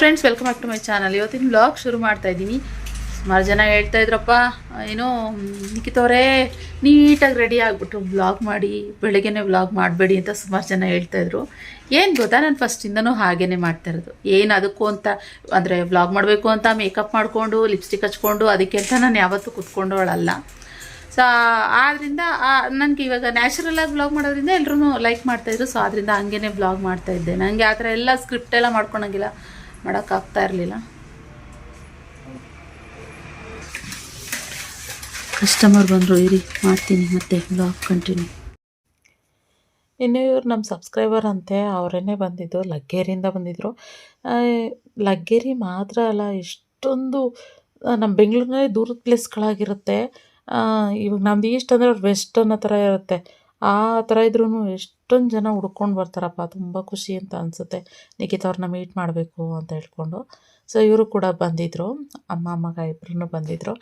Friends, welcome back to my channel. ಇವತ್ತಿನ vlog ಶುರು ಮಾಡ್ತಾ ಇದ್ದೀನಿ. ಸುಮಾರು ಜನ ಹೇಳ್ತಾ ಇದ್ರಪ್ಪ, ಏನೋ ನಿಖಿತವರೇ ನೀಟಾಗಿ ರೆಡಿ ಆಗಿಬಿಟ್ರು ವ್ಲಾಗ್ ಮಾಡಿ, ಬೆಳಗ್ಗೆನೇ ವ್ಲಾಗ್ ಮಾಡಬೇಡಿ ಅಂತ ಸುಮಾರು ಜನ ಹೇಳ್ತಾಯಿದ್ರು. ಏನು ಗೊತ್ತಾ, ನಾನು ಫಸ್ಟಿಂದನೂ ಹಾಗೇ ಮಾಡ್ತಾ ಇರೋದು. ಏನು ಅದಕ್ಕೂ ಅಂತ ಅಂದರೆ ವ್ಲಾಗ್ ಮಾಡಬೇಕು ಅಂತ ಮೇಕಪ್ ಮಾಡಿಕೊಂಡು ಲಿಪ್ಸ್ಟಿಕ್ ಹಚ್ಕೊಂಡು ಅದಕ್ಕೆ ಅಂತ ನಾನು ಯಾವತ್ತೂ ಕೂತ್ಕೊಂಡವಳಲ್ಲ. ಸೊ ಆದ್ದರಿಂದ ನನಗೆ ಇವಾಗ ನ್ಯಾಚುರಲಾಗಿ ವ್ಲಾಗ್ ಮಾಡೋದ್ರಿಂದ ಎಲ್ಲರೂ ಲೈಕ್ ಮಾಡ್ತಾಯಿದ್ರು. ಸೊ ಆದ್ದರಿಂದ ಹಂಗೇ ವ್ಲಾಗ್ ಮಾಡ್ತಾಯಿದ್ದೆ. ನನಗೆ ಆ ಥರ ಎಲ್ಲ ಸ್ಕ್ರಿಪ್ಟ್ ಎಲ್ಲ ಮಾಡ್ಕೊಳಂಗಿಲ್ಲ, ಮಾಡೋಕ್ಕಾಗ್ತಾ ಇರಲಿಲ್ಲ. ಕಸ್ಟಮರ್ ಬಂದರು, ಇರಿ ಮಾಡ್ತೀನಿ ಮತ್ತೆ ವ್ಲಾಗ್ ಕಂಟಿನ್ಯೂ. ಇನ್ನು ಇವ್ರು ನಮ್ಮ ಸಬ್ಸ್ಕ್ರೈಬರ್ ಅಂತೆ, ಅವರೇ ಬಂದಿದ್ದು, ಲಗ್ಗೇರಿಯಿಂದ ಬಂದಿದ್ದರು. ಲಗ್ಗೇರಿ ಮಾತ್ರ ಅಲ್ಲ, ಎಷ್ಟೊಂದು ನಮ್ಮ ಬೆಂಗಳೂರಿನಲ್ಲಿ ದೂರದ ಪ್ಲೇಸ್ಗಳಾಗಿರುತ್ತೆ. ಇವಾಗ ನಮ್ದು ಈಸ್ಟ್ ಅಂದರೆ ಅವ್ರು ವೆಸ್ಟ್ ಅನ್ನೋ ಥರ ಇರುತ್ತೆ. ಆ ಥರ ಇದ್ರೂ ಎಷ್ಟೊಂದು ಜನ ಹುಡ್ಕೊಂಡು ಬರ್ತಾರಪ್ಪ, ತುಂಬ ಖುಷಿ ಅಂತ ಅನಿಸುತ್ತೆ. ನಿಖಿತ್ ಅವ್ರನ್ನ ಮೀಟ್ ಮಾಡಬೇಕು ಅಂತ ಹೇಳ್ಕೊಂಡು. ಸೊ ಇವರು ಕೂಡ ಬಂದಿದ್ದರು, ಅಮ್ಮ ಮಗ ಇಬ್ಬರೂ ಬಂದಿದ್ದರು.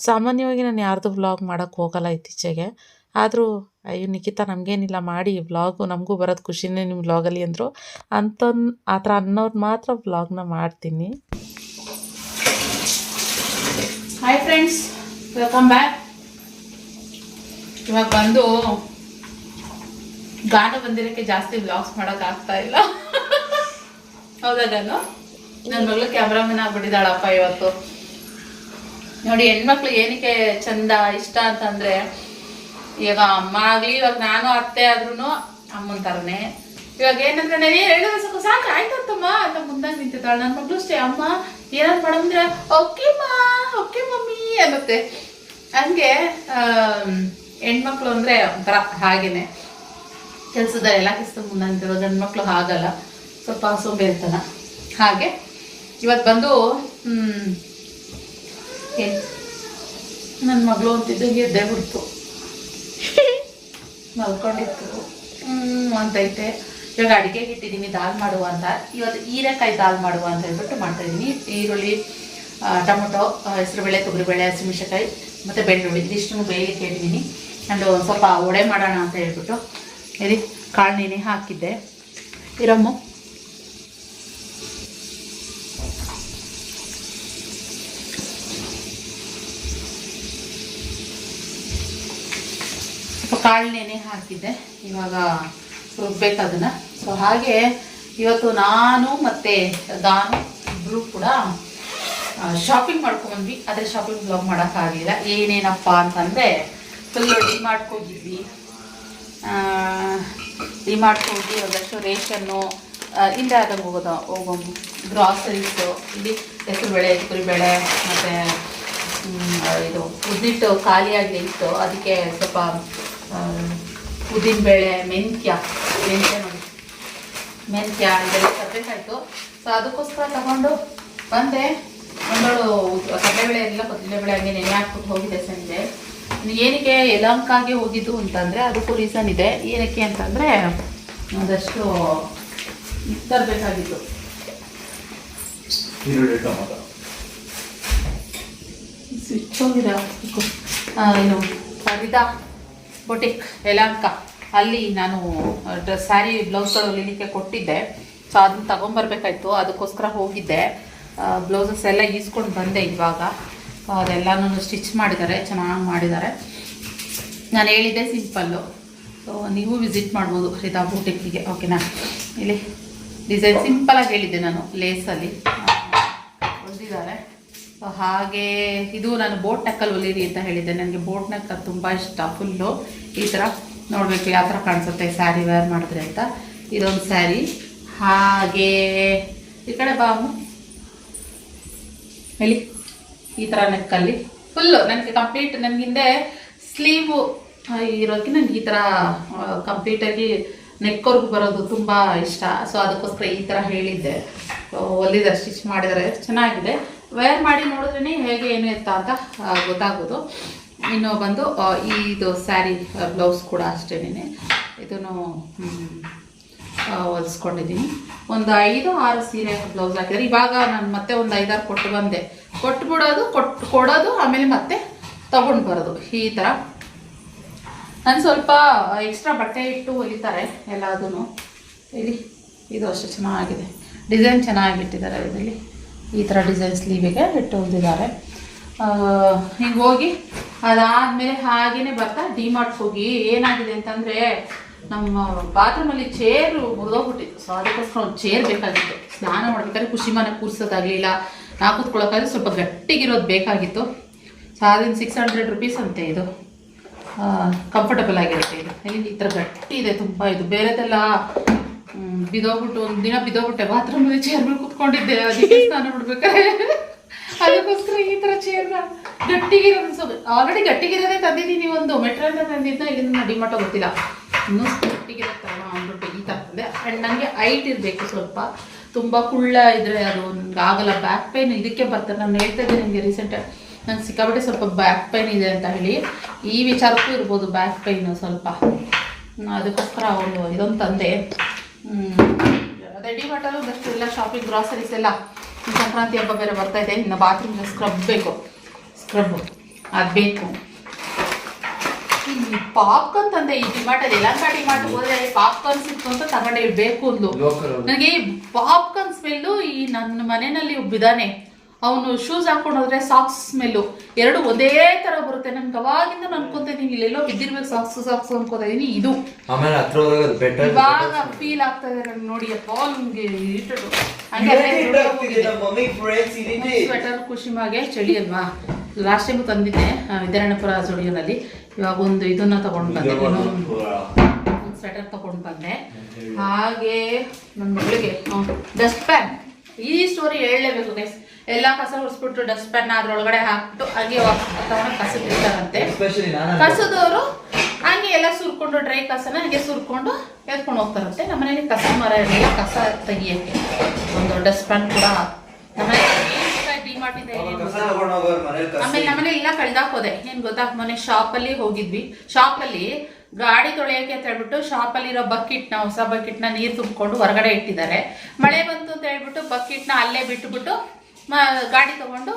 ಸಾಮಾನ್ಯವಾಗಿ ನಾನು ಯಾರ್ದು ವ್ಲಾಗ್ ಮಾಡೋಕ್ಕೆ ಹೋಗಲ್ಲ ಇತ್ತೀಚೆಗೆ. ಆದರೂ ಅಯ್ಯೋ ನಿಖಿತ ನಮಗೇನಿಲ್ಲ ಮಾಡಿ ವ್ಲಾಗು, ನಮಗೂ ಬರೋದು ಖುಷಿನೇ ನಿಮ್ಮ ವ್ಲಾಗಲ್ಲಿ ಅಂದರು. ಆ ಥರ ಅನ್ನೋರು ಮಾತ್ರ ವ್ಲಾಗ್ನ ಮಾಡ್ತೀನಿ. Hi friends, welcome back. ಇವಾಗ ಬಂದು ಗಾನ ಬಂದಿರೋಕ್ಕೆ ಜಾಸ್ತಿ ವ್ಲಾಗ್ಸ್ ಮಾಡೋಕ್ಕಾಗ್ತಾ ಇಲ್ಲ. ಹೌದಾ ಗಾನು? ನನ್ನ ಮಗಳು ಕ್ಯಾಮ್ರಾಮನ್ ಆಗ್ಬಿಟ್ಟಿದ್ದಾಳಪ್ಪ ಇವತ್ತು. ನೋಡಿ, ಹೆಣ್ಮಕ್ಳು ಏನಕ್ಕೆ ಚಂದ ಇಷ್ಟ ಅಂತಂದರೆ, ಇವಾಗ ಅಮ್ಮ ಆಗಲಿ, ಇವಾಗ ನಾನು ಅತ್ತೆ ಆದ್ರೂ ಅಮ್ಮನ ಥರನೇ. ಇವಾಗ ಏನಂದ್ರೆ ನಾನು ಹೇಳಿದ್ರೆ ಸ್ವಲ್ಪ ಸಾಕು ಆಯ್ತಂತಮ್ಮ ಅಂತ ಮುಂದಾಗಿ ನಿಂತಿದ್ದಾಳೆ. ನನ್ನ ಮಗಳು ಅಷ್ಟೇ, ಅಮ್ಮ ಏನಾದ್ರು ಮಾಡಂದ್ರೆ ಓಕೆಮ್ಮ ಓಕೆ ಮಮ್ಮಿ ಅನ್ನತ್ತೆ. ಹಂಗೆ ಹೆಣ್ಮಕ್ಳು ಅಂದರೆ ಒಂಥರ ಹಾಗೇನೆ, ಕೆಲಸದ ಎಲ್ಲ ಕೆಲಸ ಮುಂದಂತಿರೋ. ಗಂಡು ಮಕ್ಕಳು ಹಾಗಲ್ಲ, ಸ್ವಲ್ಪ ಸೋಂಬೇರಿತನ. ಹಾಗೆ ಇವತ್ತು ಬಂದು ನನ್ನ ಮಗಳು ಅಂತಿದ್ದಂಗೆ ಎದ್ದೇ ಬಿಡ್ತು, ಮಲ್ಕೊಂಡಿತ್ತು ಅಂತೈತೆ. ಇವಾಗ ಅಡುಗೆಗೆ ಇಟ್ಟಿದ್ದೀನಿ ದಾಲ್ ಮಾಡುವ ಅಂತ. ಇವತ್ತು ಹೀರೆಕಾಯಿ ದಾಲ್ ಮಾಡುವ ಅಂತ ಹೇಳ್ಬಿಟ್ಟು ಮಾಡ್ತಾಯಿದ್ದೀನಿ. ಈರುಳ್ಳಿ, ಟೊಮೊಟೊ, ಹೆಸರುಬೇಳೆ, ತೊಗರಿಬೇಳೆ, ಹಸಿಮೆಣಸಿನಕಾಯಿ ಮತ್ತು ಬೆಳ್ಳುಳ್ಳಿ ಇದಿಷ್ಟನ್ನು ಬೇಯಲಿಕ್ಕೆ ಇಟ್ಟಿದ್ದೀನಿ. ಆ್ಯಂಡ್ ಒಂದು ಸ್ವಲ್ಪ ವಡೆ ಮಾಡೋಣ ಅಂತ ಹೇಳ್ಬಿಟ್ಟು ಇಲ್ಲಿ ಕಾಳು ನೆನೆ ಹಾಕಿದ್ದೆ. ಇರಮ್ಮು ಸ್ವಲ್ಪ ಕಾಳು ನೆನೆ ಹಾಕಿದ್ದೆ, ಇವಾಗ ರುಬ್ಬೇಕು ಅದನ್ನು. ಸೊ ಹಾಗೆ ಇವತ್ತು ನಾನು ಮತ್ತು ಗಾನು ಇಬ್ಬರು ಕೂಡ ಶಾಪಿಂಗ್ ಮಾಡ್ಕೊಂಡ್ಬಂದ್ವಿ. ಆದರೆ ಶಾಪಿಂಗ್ ಬ್ಲಾಗ್ ಮಾಡೋಕ್ಕಾಗಲಿಲ್ಲ. ಏನೇನಪ್ಪ ಅಂತಂದರೆ, ಫುಲ್ಲು ಡಿಮಾರ್ಟ್ಗೆ ಹೋಗಿದ್ವಿ. ಡಿಮಾರ್ಟ್ಗೆ ಹೋಗಿ ಒಂದಷ್ಟು ರೇಷನ್ನು ಹಿಂದೆ ಆದಂಗೆ ಹೋಗೋ ಗ್ರಾಸರೀಸು, ಇಲ್ಲಿ ಹೆಸರುಬೇಳೆ, ತೊಗರಿಬೇಳೆ ಮತ್ತು ಇದು ಉದ್ದಿಟ್ಟು ಖಾಲಿಯಾಗಿ ಇತ್ತು. ಅದಕ್ಕೆ ಸ್ವಲ್ಪ ಉದ್ದಿನಬೇಳೆ, ಮೆಂತ್ಯ ನೋಡಿ, ಮೆಂತ್ಯ ಇದೆಲ್ಲ ತರಬೇಕಾಯ್ತು. ಸೊ ಅದಕ್ಕೋಸ್ಕರ ತಗೊಂಡು ಬಂದೆ. ಒಂದಳು ಕಡಲೆಬೇಳೆ ಎಲ್ಲ ಕಡಲೆಬೇಳೆ ಹಂಗೆ ನೆನೆ ಹಾಕ್ಬಿಟ್ಟು ಹೋಗಿದೆ ಸಂಜೆ. ಏನಕ್ಕೆ ಯಲಹಂಕಾಗೆ ಹೋಗಿದ್ದು ಅಂತಂದರೆ ಅದಕ್ಕೂ ರೀಸನ್ ಇದೆ. ಏನಕ್ಕೆ ಅಂತಂದರೆ ಒಂದಷ್ಟು ತರಬೇಕಾಗಿತ್ತು. ಸ್ವಿಚ್ ಹೋಗಿದೆ ಏನು ಫರೀದಾ ಬೊಟಿಕ್ ಯಲಹಂಕ, ಅಲ್ಲಿ ನಾನು ಸ್ಯಾರಿ ಬ್ಲೌಸ್ಗಳು ಹೊಲಿಲಿಕ್ಕೆ ಕೊಟ್ಟಿದ್ದೆ. ಸೊ ಅದನ್ನ ತಗೊಂಬರ್ಬೇಕಾಯ್ತು, ಅದಕ್ಕೋಸ್ಕರ ಹೋಗಿದ್ದೆ. ಬ್ಲೌಸಸ್ ಎಲ್ಲ ಈಸ್ಕೊಂಡು ಬಂದೆ. ಇವಾಗ ಅದೆಲ್ಲನೂ ಸ್ಟಿಚ್ ಮಾಡಿದ್ದಾರೆ, ಚೆನ್ನಾಗಿ ಮಾಡಿದ್ದಾರೆ. ನಾನು ಹೇಳಿದ್ದೆ ಸಿಂಪಲ್ಲು. ಸೊ ನೀವು ವಿಸಿಟ್ ಮಾಡ್ಬೋದು ಫರೀದಾ ಬೊಟಿಕ್ಕಿಗೆ, ಓಕೆನಾ? ಇಲ್ಲಿ ಡಿಸೈನ್ ಸಿಂಪಲಾಗಿ ಹೇಳಿದ್ದೆ ನಾನು, ಲೇಸಲ್ಲಿ ಹೊಲಿದಿದ್ದಾರೆ. ಸೊ ಹಾಗೆ ಇದು ನಾನು ಬೋಟ್ ನೆಕ್ಕಲ್ಲಿ ಹೊಲಿರಿ ಅಂತ ಹೇಳಿದ್ದೆ. ನನಗೆ ಬೋಟ್ ನೆಕ್ ತುಂಬ ಇಷ್ಟ. ಫುಲ್ಲು ಈ ಥರ ನೋಡಬೇಕು ಯಾವ ಥರ ಕಾಣಿಸುತ್ತೆ ಸ್ಯಾರಿ ವೇರ್ ಮಾಡಿದ್ರೆ ಅಂತ. ಇದೊಂದು ಸ್ಯಾರಿ. ಹಾಗೆ ಈ ಕಡೆ ಬಾಮು ಹೇಳಿ, ಈ ಥರ ನೆಕ್ಕಲ್ಲಿ ಫುಲ್ಲು ನನಗೆ ಕಂಪ್ಲೀಟ್, ನನಗಿಂದೆ ಸ್ಲೀವು ಇರೋದಕ್ಕೆ ನನಗೆ ಈ ಥರ ಕಂಪ್ಲೀಟಾಗಿ ನೆಕ್ವರ್ಗೂ ಬರೋದು ತುಂಬ ಇಷ್ಟ. ಸೊ ಅದಕ್ಕೋಸ್ಕರ ಈ ಥರ ಹೇಳಿದ್ದೆ. ಹೊಲಿದಾರೆ, ಸ್ಟಿಚ್ ಮಾಡಿದ್ದಾರೆ, ಚೆನ್ನಾಗಿದೆ. ವೇರ್ ಮಾಡಿ ನೋಡಿದ್ರೇ ಹೇಗೆ ಏನು ಇರ್ತಾ ಅಂತ ಗೊತ್ತಾಗೋದು. ಇನ್ನು ಬಂದು ಇದು ಸ್ಯಾರಿ ಬ್ಲೌಸ್ ಕೂಡ ಅಷ್ಟೇನೆ, ಇದನ್ನು ಹೊಲಿಸ್ಕೊಂಡಿದ್ದೀನಿ. ಒಂದು 5-6 ಸೀರೆ ಬ್ಲೌಸ್ ಹಾಕಿದರೆ. ಇವಾಗ ನಾನು ಮತ್ತೆ ಒಂದು 5-6 ಕೊಟ್ಟು ಬಂದೆ. ಕೊಟ್ಬಿಡೋದು, ಕೊಡೋದು, ಆಮೇಲೆ ಮತ್ತೆ ತೊಗೊಂಡು ಬರೋದು, ಈ ಥರ. ನಾನು ಸ್ವಲ್ಪ ಎಕ್ಸ್ಟ್ರಾ ಬಟ್ಟೆ ಇಟ್ಟು ಹೊಲಿತಾರೆ ಎಲ್ಲದೂ. ಇಲ್ಲಿ ಇದು ಅಷ್ಟೇ ಚೆನ್ನಾಗಿದೆ, ಡಿಸೈನ್ ಚೆನ್ನಾಗಿಟ್ಟಿದ್ದಾರೆ ಇದರಲ್ಲಿ. ಈ ಥರ ಡಿಸೈನ್ ಸ್ಲೀವಿಗೆ ಇಟ್ಟು ಹೊಲ್ದಿದ್ದಾರೆ. ಹಿಂಗೆ ಹೋಗಿ ಅದಾದಮೇಲೆ ಹಾಗೇ ಬರ್ತಾ ಡಿಮಾರ್ಟ್ಗೆ ಹೋಗಿ ಏನಾಗಿದೆ ಅಂತಂದರೆ ನಮ್ಮ ಬಾತ್ರೂಮಲ್ಲಿ ಚೇರು ಮುರಿದೋಗ್ಬಿಟ್ಟಿತ್ತು. ಸೊ ಅದಕ್ಕೋಸ್ಕರ ಒಂದು ಚೇರ್ ಬೇಕಾಗಿತ್ತು. ಸ್ನಾನ ಮಾಡ್ಬೇಕಾದ್ರೆ ಖುಷಿ ಮನೆ ಕೂರ್ಸೋದಾಗಲಿಲ್ಲ, ನಾ ಕೂತ್ಕೊಳ್ಳೋಕ್ಕಾದ್ರೆ ಸ್ವಲ್ಪ ಗಟ್ಟಿಗಿರೋದು ಬೇಕಾಗಿತ್ತು. ಸೊ ಅದನ್ನು 600 ರುಪೀಸ್ ಅಂತೆ. ಇದು ಕಂಫರ್ಟಬಲ್ ಆಗಿರುತ್ತೆ. ಇದು ಇಲ್ಲಿ ಈ ಥರ ಗಟ್ಟಿ ಇದೆ ತುಂಬ. ಇದು ಬೇರೆದೆಲ್ಲ ಬಿದೋಗ್ಬಿಟ್ಟು ಒಂದು ದಿನ ಬಿದೋಗ್ಬಿಟ್ಟೆ ಬಾತ್ರೂಮಲ್ಲಿ ಚೇರ್ಗಳು ಕೂತ್ಕೊಂಡಿದ್ದೆ, ಅದಕ್ಕೆ ಸ್ನಾನ ಮಾಡ್ಬೇಕಾದ್ರೆ. ಅದಕ್ಕೋಸ್ಕರ ಈ ಥರ ಚೇರ್ನ ಗಟ್ಟಿಗಿರೋದು ಆಲ್ರೆಡಿ ಗಟ್ಟಿಗಿರೋದೇ ತಂದಿದ್ದೀನಿ. ಒಂದು ಮೆಟ್ರನ್ನ ತಂದಿದ್ದ, ಇಲ್ಲಿಂದ ಡಿಮಾರ್ಟ್ ಗೊತ್ತಿಲ್ಲ, ಇನ್ನೂ ಗಟ್ಟಿಗಿರುತ್ತೆ ಅಂದ್ಬಿಟ್ಟು ಈ ಥರ ತಂದೆ. ಆ್ಯಂಡ್ ನನಗೆ ಹೈಟ್ ಇರಬೇಕು ಸ್ವಲ್ಪ, ತುಂಬ ಕುಳ್ಳ ಇದ್ದರೆ ಅದು ನನಗೆ ಆಗಲ್ಲ. ಬ್ಯಾಕ್ ಪೇನ್ ಇದಕ್ಕೆ ಬರ್ತಾರೆ. ನಾನು ಹೇಳ್ತಾ ಇದ್ದೆ ನಿಮಗೆ ರೀಸೆಂಟಾಗಿ ನಂಗೆ ಸಿಕ್ಕಾಬಿಟ್ಟೆ ಸ್ವಲ್ಪ ಬ್ಯಾಕ್ ಪೇನ್ ಇದೆ ಅಂತ ಹೇಳಿ. ಈ ವಿಚಾರಕ್ಕೂ ಇರ್ಬೋದು ಬ್ಯಾಕ್ ಪೇಯ್ನು ಸ್ವಲ್ಪ. ಅದಕ್ಕೋಸ್ಕರ ಒಂದು ಇದೊಂದು ತಂದೆ. ಅದೇ ಡಿಮಾರ್ಟಲ್ಲೂ ಒಂದಷ್ಟು ಎಲ್ಲ ಶಾಪಿಂಗ್ ಗ್ರಾಸರೀಸ್ ಎಲ್ಲ. ಸಂಕ್ರಾಂತಿ ಹಬ್ಬ ಬೇರೆ ಬರ್ತಾಯಿದೆ. ಇನ್ನು ಬಾತ್ರೂಮ್ಗೆ ಸ್ಕ್ರಬ್ ಬೇಕು, ಸ್ಕ್ರಬ್ಬು ಅದು ಬೇಕು. ಪಾಪ್ಕಾರ್ನ್ ತಂದೆ ಈ ಡಿಮಾರ್ಟಲ್ಲಿ. ಯಲಹಂಕ ಡಿಮಾರ್ಟ್ ಹೋದ್ರೆ ಪಾಪ್ಕಾರ್ನ್ ಸಿಕ್ತು ಅಂತ ತಗೊಂಡೆ ಬೇಕು ಅಂದ್ಲು. ನನಗೆ ಪಾಪ್ಕಾರ್ನ್ ಸ್ಮೆಲ್ಲು, ಈ ನನ್ನ ಮನೆಯಲ್ಲಿ ಒಬ್ಬಿದ್ದಾನೆ, ಅವನು ಶೂಸ್ ಹಾಕೊಂಡು ಹೋದ್ರೆ ಸಾಕ್ಸ್ ಸ್ಮೆಲ್ಲು ಎರಡು ಒಂದೇ ತರ ಬರುತ್ತೆ. ನನ್ಗೆ ಅವಾಗಿಂದ ಅನ್ಕೊಂತ ಇದೀನಿ ಇಲ್ಲೆಲ್ಲೋ ಬಿದ್ದಿರ್ಬೇಕು ಸಾಕ್ಸ್ ಅನ್ಕೋತ ಇದೀನಿ. ಇದು ಇವಾಗ ಫೀಲ್ ಆಗ್ತಾ ಇದೆ ನಂಗೆ ನೋಡಿ. ಅಪ್ಪ ನಮ್ಗೆ ಸ್ವೆಟರ್ ಖುಷಿಮಾಗೆ ಚಳಿ ಅಲ್ವಾ. ಲಾಸ್ಟ್ ಟೈಮ್ ತಂದಿದ್ದೆ ವಿದ್ಯಾರಣ್ಯಪುರ ಜುಡಿಯೋನಲ್ಲಿ. ಇವಾಗ ಒಂದು ಇದನ್ನ ತಗೊಂಡು ಬಂದೆ, ಒಂದು ಸ್ವೆಟರ್ ತಗೊಂಡು ಬಂದೆ. ಹಾಗೆ ನನ್ನ ಮಗಳಿಗೆ ಡಸ್ಟ್ ಪ್ಯಾನ್. ಈ ಸ್ಟೋರಿ ಹೇಳಲೇಬೇಕು ಗೈಸ್. ಎಲ್ಲ ಕಸ ಹೊರಿಸ್ಬಿಟ್ಟು ಡಸ್ಟ್ ಪ್ಯಾನ್ ಅದ್ರೊಳಗಡೆ ಹಾಕ್ಬಿಟ್ಟು ಹಾಗೆ ತಗೊಂಡು ಕಸ ಬಿಡ್ತಾರಂತೆ. ಕಸದವರು ಹಂಗೆ ಎಲ್ಲ ಸುರ್ಕೊಂಡು ಡ್ರೈ ಕಸನ ಹಾಗೆ ಸುರ್ಕೊಂಡು ಎತ್ಕೊಂಡು ಹೋಗ್ತಾರಂತೆ. ನಮ್ಮನೇಲಿ ಕಸ ಮರ ಇರಲಿಲ್ಲ, ಕಸ ತೆಗಿಯಕ್ಕೆ ಒಂದು ಡಸ್ಟ್ ಪ್ಯಾನ್ ಕೂಡ ನಮ್ಮನೇಲಿ ಡಿಮಾರ್ಟ್ ಇದೆ. ಆಮೇಲೆ ನಮ್ಮನೆ ಎಲ್ಲ ಕಳ್ದಾಕೋದೆ. ಏನ್ ಗೊತ್ತಾ, ಮೊನ್ನೆ ಶಾಪಲ್ಲಿ ಹೋಗಿದ್ವಿ. ಶಾಪಲ್ಲಿ ಗಾಡಿ ತೊಳೆಯಕ್ಕೆ ಅಂತ ಹೇಳ್ಬಿಟ್ಟು ಶಾಪಲ್ಲಿರೋ ಬಕೆಟ್ನ, ಹೊಸ ಬಕೆಟ್ನ ನೀರು ತುಂಬಿಕೊಂಡು ಹೊರಗಡೆ ಇಟ್ಟಿದ್ದಾರೆ. ಮಳೆ ಬಂತು ಅಂತ ಹೇಳ್ಬಿಟ್ಟು ಬಕೆಟ್ನ ಅಲ್ಲೇ ಬಿಟ್ಟುಬಿಟ್ಟು ಗಾಡಿ ತಗೊಂಡು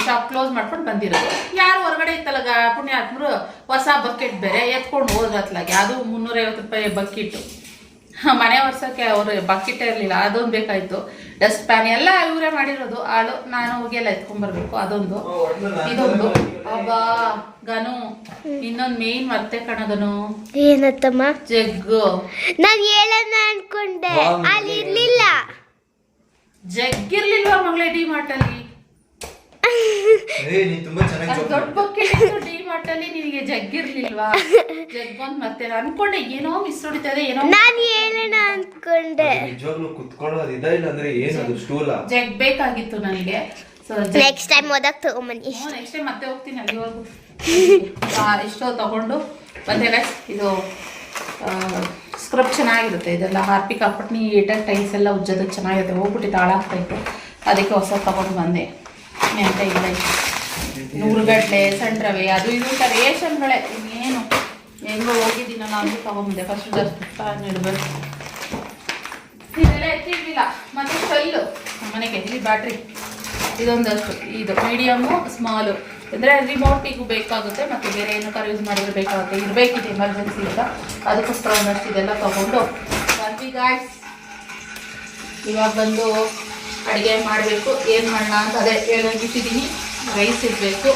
ಶಾಪ್ ಕ್ಲೋಸ್ ಮಾಡ್ಕೊಂಡು ಬಂದಿರೋದು. ಯಾರು ಹೊರಗಡೆ ಇತ್ತಲ್ಲ ಪುಣ್ಯಾತ್ಮರು ಹೊಸ ಬಕೆಟ್ ಬೇರೆ ಎತ್ಕೊಂಡು ಹೋದ್ರತ್ಲಾಗೆ. ಅದು 350 ರೂಪಾಯಿ ಬಕೆಟ್. ಮನೆ ವರ್ಷಕ್ಕೆ ಅವರು ಬಕೆಟ್ ಇರಲಿಲ್ಲ, ಅದೊಂದು ಬೇಕಾಯ್ತು. ಡಸ್ಟ್ ಪ್ಯಾನ್ ಎಲ್ಲ ಇವರೇ ಮಾಡಿರೋದು. ಅದು ನಾನು ಹೋಗಿ ಎಲ್ಲ ಎತ್ಕೊಂಡ್ಬರ್ಬೇಕು. ಅದೊಂದು ಇದೊಂದು. ಅಬ್ಬಾ ಗನು, ಇನ್ನೊಂದು ಮೇನ್ ಮತ್ತೆ ಕಣಗನು. ಏನತ್ತಮ್ಮ? ಜಗ್ಗು. ನಾನು ಹೇಳೋಣ ಅನ್ಕೊಂಡೆ, ಅಲ್ಲಿ ಇರ್ಲಿಲ್ಲ. ಜಗ್ಗಿರ್ಲಿಲ್ವಾ ಮಗಳೇ ಡಿಮಾರ್ಟ್ ಅಲ್ಲಿ? ದೊಡ್ಡ ಬಕೆಟ್ ಡಿಮಾರ್ಟ್ ಅಲ್ಲಿ ನಿನಗೆ ಜಗ್ಗಿರ್ಲಿಲ್ವಾ? ಜಗ್ಗೊಂದ್ ಮತ್ತೆ ಅನ್ಕೊಂಡೆ ಏನೋ ಮಿಸ್ ಹೊಡಿತದೆ ಏನೋ. ನಾನು ಹೇಳೋಣ ಅನ್ಕೊಂಡೆ. ಜಗ್ ಬೇಕಾಗಿತ್ತು ನನಗೆ. ನೆಕ್ಸ್ಟ್ ಟೈಮ್ ಓದಕ್ ತಗೊಂಬನ್ನಿ. ನೆಕ್ಸ್ಟ್ ಟೈಮ್ ಮತ್ತೆ ಹೋಗ್ತೀನಿ ಅಲ್ಲಿವರೆಗೂ. ಇಷ್ಟೋ ತಗೊಂಡು ಮತ್ತೆ ಇದು ಸ್ಕ್ರಬ್ ಚೆನ್ನಾಗಿರುತ್ತೆ. ಇದೆಲ್ಲ ಹಾರ್ಪಿಕ್ ಹಾಕ್ಬಿಟ್ಟು ಏಟಾಗಿ ಟೈಲ್ಸ್ ಎಲ್ಲ ಉಜ್ಜೋದಕ್ಕೆ ಚೆನ್ನಾಗಿರುತ್ತೆ. ಹೋಗ್ಬಿಟ್ಟು ಹಾಳಾಗ್ತಾಯಿತ್ತು, ಅದಕ್ಕೆ ಹೊಸ ತಗೊಂಡು ಬಂದೆ. ಅಂತ ಇಲ್ಲ, ನೂರುಗಡ್ಲೆ, ಸಣ್ಣ ರವೆ, ಅದು ಇದು ರೇಷನ್ಗಳೇ. ಇನ್ನೇನು ಹೆಂಗೋ ಹೋಗಿದ್ದೀನಲ್ಲ ನಾನು ತಗೊಂಬಂದೆ. ಫಸ್ಟ್ ಪ್ಯಾನ್ ಇಡಬೇಕು. ಇದೆಲ್ಲ ಎತ್ತಿರಲಿಲ್ಲ. ಮತ್ತು ಸ್ಟೈಲು ಮನೆಗೆ ಇಲ್ಲಿ ಬ್ಯಾಟ್ರಿ ಇದೊಂದಷ್ಟು. ಇದು ಮೀಡಿಯಮ್ಮು, ಸ್ಮಾಲು ಅಂದರೆ ರಿಮೋಟಿಗೂ ಬೇಕಾಗುತ್ತೆ. ಮತ್ತು ಬೇರೆ ಏನು ಕಾರ ಯೂಸ್ ಮಾಡಿದ್ರೆ ಬೇಕಾಗುತ್ತೆ. ಇರಬೇಕಿದೆ ಎಮರ್ಜೆನ್ಸಿ ಅಂತ. ಅದಕ್ಕೋಸ್ಕರ ಒಂದಷ್ಟು ಇದೆಲ್ಲ ತೊಗೊಂಡು ಬಂದ್ವಿ ಗಾಯ್ಸ್. ಇವಾಗ ಬಂದು ಅಡುಗೆ ಮಾಡಬೇಕು. ಏನು ಮಾಡೋಣ ಅಂತ ಅದೇ ಹೇಳೋಗಿಟ್ಟಿದ್ದೀನಿ. ರೈಸ್ ಇರಬೇಕು,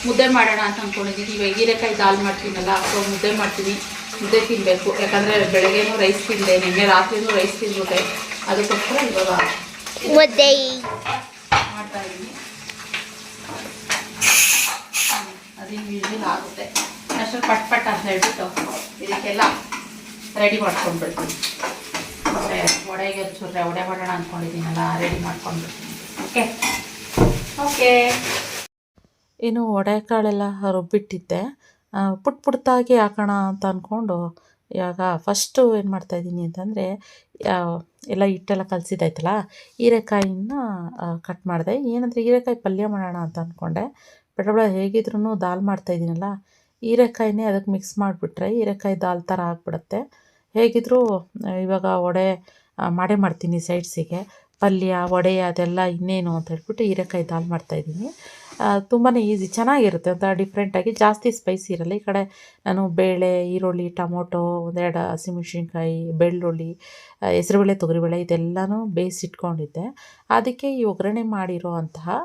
ಮುದ್ದೆ ಮಾಡೋಣ ಅಂತ ಅಂದ್ಕೊಂಡಿದ್ದೀನಿ. ಇವಾಗ ಹೀರೆಕಾಯಿ ದಾಲ್ ಮಾಡ್ತೀನಲ್ಲ, ಸೊ ಮುದ್ದೆ ಮಾಡ್ತೀನಿ. ಮುದ್ದೆ ತಿನ್ನಬೇಕು. ಯಾಕಂದರೆ ಬೆಳಗ್ಗೆನೂ ರೈಸ್ ತಿಂದೆ, ನಿನ್ನೆ ರಾತ್ರಿನೂ ರೈಸ್ ತಿಂದ್ಬಿಟ್ಟೆ. ಅದಕ್ಕೋಸ್ಕರ ಇವಾಗ ಮುದ್ದೆ ಮಾಡ್ತಾಯಿದ್ದೀನಿ. ಅದು ಯೂಶಲ್ ಆಗುತ್ತೆ ಅಷ್ಟರಲ್ಲಿ ಪಟ್ ಅಂತ ಹೇಳ್ಬಿಟ್ಟು ಇದಕ್ಕೆಲ್ಲ ರೆಡಿ ಮಾಡ್ಕೊಂಡ್ಬಿಡ್ತೀನಿ. ಅಂದರೆ ವಡೆಗೆ ಚೂರೆ ವಡೆ ಮಾಡೋಣ ಅಂದ್ಕೊಂಡಿದ್ದೀನಲ್ಲ, ರೆಡಿ ಮಾಡ್ಕೊಂಡ್ಬಿಡ್ತೀನಿ. Okay okay. ಏನು ವಡೆಕಾಳೆಲ್ಲ ರುಬ್ಬಿಟ್ಟಿದ್ದೆ, ಪುಟ್ಟಾಗಿ ಹಾಕೋಣ ಅಂತ ಅಂದ್ಕೊಂಡು ಇವಾಗ ಫಸ್ಟು ಏನು ಮಾಡ್ತಾಯಿದ್ದೀನಿ ಅಂತಂದರೆ, ಎಲ್ಲ ಹಿಟ್ಟೆಲ್ಲ ಕಲಸಿದ್ದಾಯ್ತಲ್ಲ, ಹೀರೆಕಾಯಿನ ಕಟ್ ಮಾಡಿದೆ. ಏನಂದರೆ ಹೀರೆಕಾಯಿ ಪಲ್ಯ ಮಾಡೋಣ ಅಂತ ಅಂದ್ಕೊಂಡೆ. ಬೆಳಬೆಳ ಹೇಗಿದ್ರೂ ದಾಲ್ ಮಾಡ್ತಾಯಿದ್ದೀನಲ್ಲ, ಹೀರೆಕಾಯಿನೇ ಅದಕ್ಕೆ ಮಿಕ್ಸ್ ಮಾಡಿಬಿಟ್ರೆ ಹೀರೆಕಾಯಿ ದಾಲ್ ಥರ ಆಗಿಬಿಡುತ್ತೆ. ಹೇಗಿದ್ದರೂ ಇವಾಗ ವಡೆ ಮಾಡೇ ಮಾಡ್ತೀನಿ ಸೈಡ್ಸಿಗೆ. ಪಲ್ಯ ವಡೆ ಅದೆಲ್ಲ ಇನ್ನೇನು ಅಂತ ಹೇಳ್ಬಿಟ್ಟು ಹೀರೆಕಾಯಿ ದಾಲ್ ಮಾಡ್ತಾಯಿದ್ದೀನಿ. ತುಂಬಾ ಈಸಿ ಚೆನ್ನಾಗಿರುತ್ತೆ ಅಂತ ಡಿಫ್ರೆಂಟಾಗಿ, ಜಾಸ್ತಿ ಸ್ಪೈಸಿ ಇರಲ್ಲ. ಈ ಕಡೆ ನಾನು ಬೇಳೆ, ಈರುಳ್ಳಿ, ಟೊಮೊಟೊ, ಒಂದೆರಡು ಹಸಿಮೆಣ್ಸಿನ್ಕಾಯಿ, ಬೆಳ್ಳುಳ್ಳಿ, ಹೆಸರುಬೇಳೆ, ತೊಗರಿಬೇಳೆ ಇದೆಲ್ಲನೂ ಬೇಯಿಸಿಟ್ಕೊಂಡಿದ್ದೆ. ಅದಕ್ಕೆ ಈ ಒಗ್ಗರಣೆ ಮಾಡಿರೋ ಅಂತಹ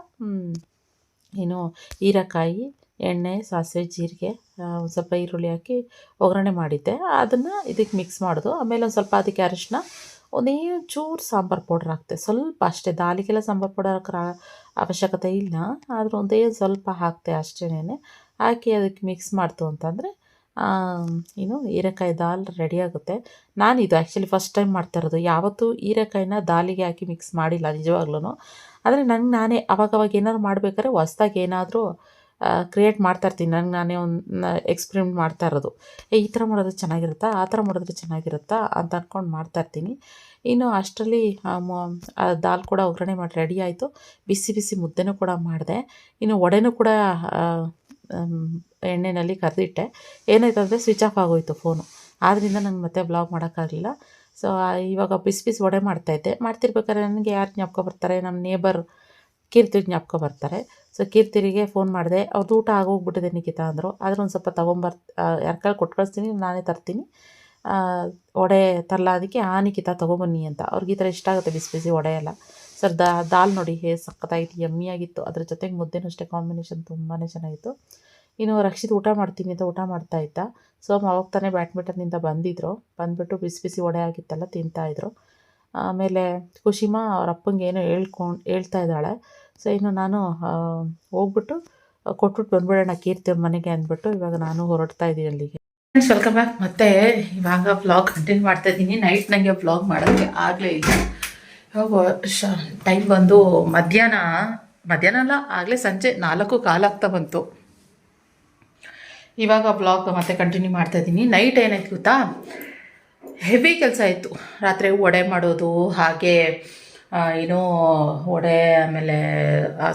ಏನು ಹೀರೆಕಾಯಿ, ಎಣ್ಣೆ, ಸಾಸಿವೆ, ಜೀರಿಗೆ, ಒಂದು ಸ್ವಲ್ಪ ಈರುಳ್ಳಿ ಹಾಕಿ ಒಗ್ಗರಣೆ ಮಾಡಿದ್ದೆ. ಅದನ್ನು ಇದಕ್ಕೆ ಮಿಕ್ಸ್ ಮಾಡೋದು. ಆಮೇಲೆ ಒಂದು ಸ್ವಲ್ಪ ಅದಕ್ಕೆ ಅರಿಶಿನ, ಒಂದೇ ಚೂರು ಸಾಂಬಾರು ಪೌಡ್ರ್ ಹಾಕ್ತೆ, ಸ್ವಲ್ಪ ಅಷ್ಟೇ. ದಾಲಿಗೆಲ್ಲ ಸಾಂಬಾರು ಪೌಡರ್ ಹಾಕೋ ಅವಶ್ಯಕತೆ ಇಲ್ಲ, ಆದರೂ ಒಂದೇ ಸ್ವಲ್ಪ ಹಾಕ್ತೆ ಅಷ್ಟೇನೆ. ಹಾಕಿ ಅದಕ್ಕೆ ಮಿಕ್ಸ್ ಮಾಡ್ತು ಅಂತಂದರೆ ಹೀರೆಕಾಯಿ ದಾಲ್ ರೆಡಿ ಆಗುತ್ತೆ. ನಾನು ಇದು ಆ್ಯಕ್ಚುಲಿ ಫಸ್ಟ್ ಟೈಮ್ ಮಾಡ್ತಾ ಇರೋದು. ಯಾವತ್ತೂ ಹೀರೆಕಾಯಿನ ದಾಲಿಗೆ ಹಾಕಿ ಮಿಕ್ಸ್ ಮಾಡಿಲ್ಲ ನಿಜವಾಗ್ಲೂ. ಆದರೆ ನಾನೇ ಅವಾಗವಾಗ ಏನಾದ್ರು ಮಾಡ್ಬೇಕಾದ್ರೆ ಹೊಸ್ದಾಗಿ ಏನಾದರೂ ಕ್ರಿಯೇಟ್ ಮಾಡ್ತಾಯಿರ್ತೀನಿ. ನಾನೇ ಒಂದು ಎಕ್ಸ್ಪೆರಿಮೆಂಟ್ ಮಾಡ್ತಾ ಇರೋದು. ಈ ಥರ ಮಾಡಿದ್ರೆ ಚೆನ್ನಾಗಿರುತ್ತಾ, ಆ ಥರ ಮಾಡಿದ್ರೆ ಚೆನ್ನಾಗಿರುತ್ತಾ ಅಂತ ಅಂದ್ಕೊಂಡು ಮಾಡ್ತಾಯಿರ್ತೀನಿ. ಇನ್ನು ಅಷ್ಟರಲ್ಲಿ ದಾಲ್ ಕೂಡ ಒಗ್ಗರಣೆ ಮಾಡಿ ರೆಡಿ ಆಯಿತು. ಬಿಸಿ ಬಿಸಿ ಮುದ್ದೆನೂ ಕೂಡ ಮಾಡಿದೆ. ಇನ್ನು ವಡೆನೂ ಕೂಡ ಎಣ್ಣೆಯಲ್ಲಿ ಕರೆದಿಟ್ಟೆ. ಏನಾಯ್ತು ಅಂದರೆ ಸ್ವಿಚ್ ಆಫ್ ಆಗೋಯಿತು ಫೋನು. ಆದ್ದರಿಂದ ನಂಗೆ ಮತ್ತೆ ಬ್ಲಾಗ್ ಮಾಡೋಕ್ಕಾಗಲಿಲ್ಲ. ಸೊ ಇವಾಗ ಬಿಸಿ ಬಿಸಿ ವಡೆ ಮಾಡ್ತಾಯಿದ್ದೆ. ಮಾಡ್ತಿರ್ಬೇಕಾದ್ರೆ ನನಗೆ ಯಾರು ಜ್ಞಾಪಕ ಬರ್ತಾರೆ, ನಮ್ಮ ನೇಬರ್ ಕೀರ್ತಿ ಜ್ಞಾಪಕ ಬರ್ತಾರೆ. ಸೊ ಕೀರ್ತಿರಿಗೆ ಫೋನ್ ಮಾಡಿದೆ. ಅವ್ರದ್ದು ಊಟ ಆಗೋಗ್ಬಿಟ್ಟಿದೆ ನಿಖಿತಾ ಅಂದರು. ಆದರೆ ಒಂದು ಸ್ವಲ್ಪ ಯಾರ ಕೈಲಿ ಕೊಟ್ಟು ಕಳಿಸ್ತೀನಿ, ನಾನೇ ತರ್ತೀನಿ, ವಡೆ ತರಲ್ಲ, ಅದಕ್ಕೆ ನಿಖಿತಾ ತೊಗೊಬನ್ನಿ ಅಂತ. ಅವ್ರಿಗೆ ಈ ಥರ ಇಷ್ಟ ಆಗುತ್ತೆ ಬಿಸಿ ಬಿಸಿ ವಡೆ ಎಲ್ಲ. ಸರ್ ದಾಲ್ ನೋಡಿ ಸಖತ್ತಾಗಿತ್ತು, ಯಮ್ಮಿಯಾಗಿತ್ತು. ಅದ್ರ ಜೊತೆಗೆ ಮುದ್ದೆನೂ ಅಷ್ಟೇ, ಕಾಂಬಿನೇಷನ್ ತುಂಬಾ ಚೆನ್ನಾಗಿತ್ತು. ಇನ್ನು ರಕ್ಷಿತ್ ಊಟ ಮಾಡ್ತೀನಿ ಅಂತ ಊಟ ಮಾಡ್ತಾಯಿದ್ದ. ಸೊ ಅವಾಗ ತಾನೇ ಬ್ಯಾಡ್ಮಿಂಟನ್ನಿಂದ ಬಂದುಬಿಟ್ಟು ಬಿಸಿ ಬಿಸಿ ವಡೆ ಆಗಿತ್ತಲ್ಲ ತಿಂತಾಯಿದ್ರು. ಆಮೇಲೆ ಖುಷಿಮಾ ಅವ್ರ ಅಪ್ಪಂಗೆ ಏನೋ ಹೇಳ್ತಾ ಇದ್ದಾಳೆ. ಸೊ ಇನ್ನು ನಾನು ಹೋಗ್ಬಿಟ್ಟು ಕೊಟ್ಬಿಟ್ಟು ಬಂದ್ಬಿಡೋಣ ಕೀರ್ತಿ ಅವ್ರ ಮನೆಗೆ ಅಂದ್ಬಿಟ್ಟು ಇವಾಗ ನಾನು ಹೊರಡ್ತಾ ಇದ್ದೀನಿ ಅಲ್ಲಿಗೆ. Friends, welcome back. ಮತ್ತೆ ಇವಾಗ ವ್ಲಾಗ್ ಕಂಟಿನ್ಯೂ ಮಾಡ್ತಾ ಇದ್ದೀನಿ. ನೈಟ್ ನನಗೆ ವ್ಲಾಗ್ ಮಾಡೋಕ್ಕೆ ಆಗಲೇ ಇಲ್ಲ. ಇವಾಗ ಟೈಮ್ ಬಂದು ಮಧ್ಯಾಹ್ನ ಅಲ್ಲ, ಆಗಲೇ ಸಂಜೆ 4:15 ಆಗ್ತಾ ಬಂತು. ಇವಾಗ ಬ್ಲಾಗ್ ಮತ್ತೆ ಕಂಟಿನ್ಯೂ ಮಾಡ್ತಾ ಇದ್ದೀನಿ. ನೈಟ್ ಏನಾಯ್ತು ಗೊತ್ತಾ, ಹೆವಿ ಕೆಲಸ ಇತ್ತು. ರಾತ್ರಿ ವಡೆ ಮಾಡೋದು, ಹಾಗೆ ಏನೋ ವಡೆ, ಆಮೇಲೆ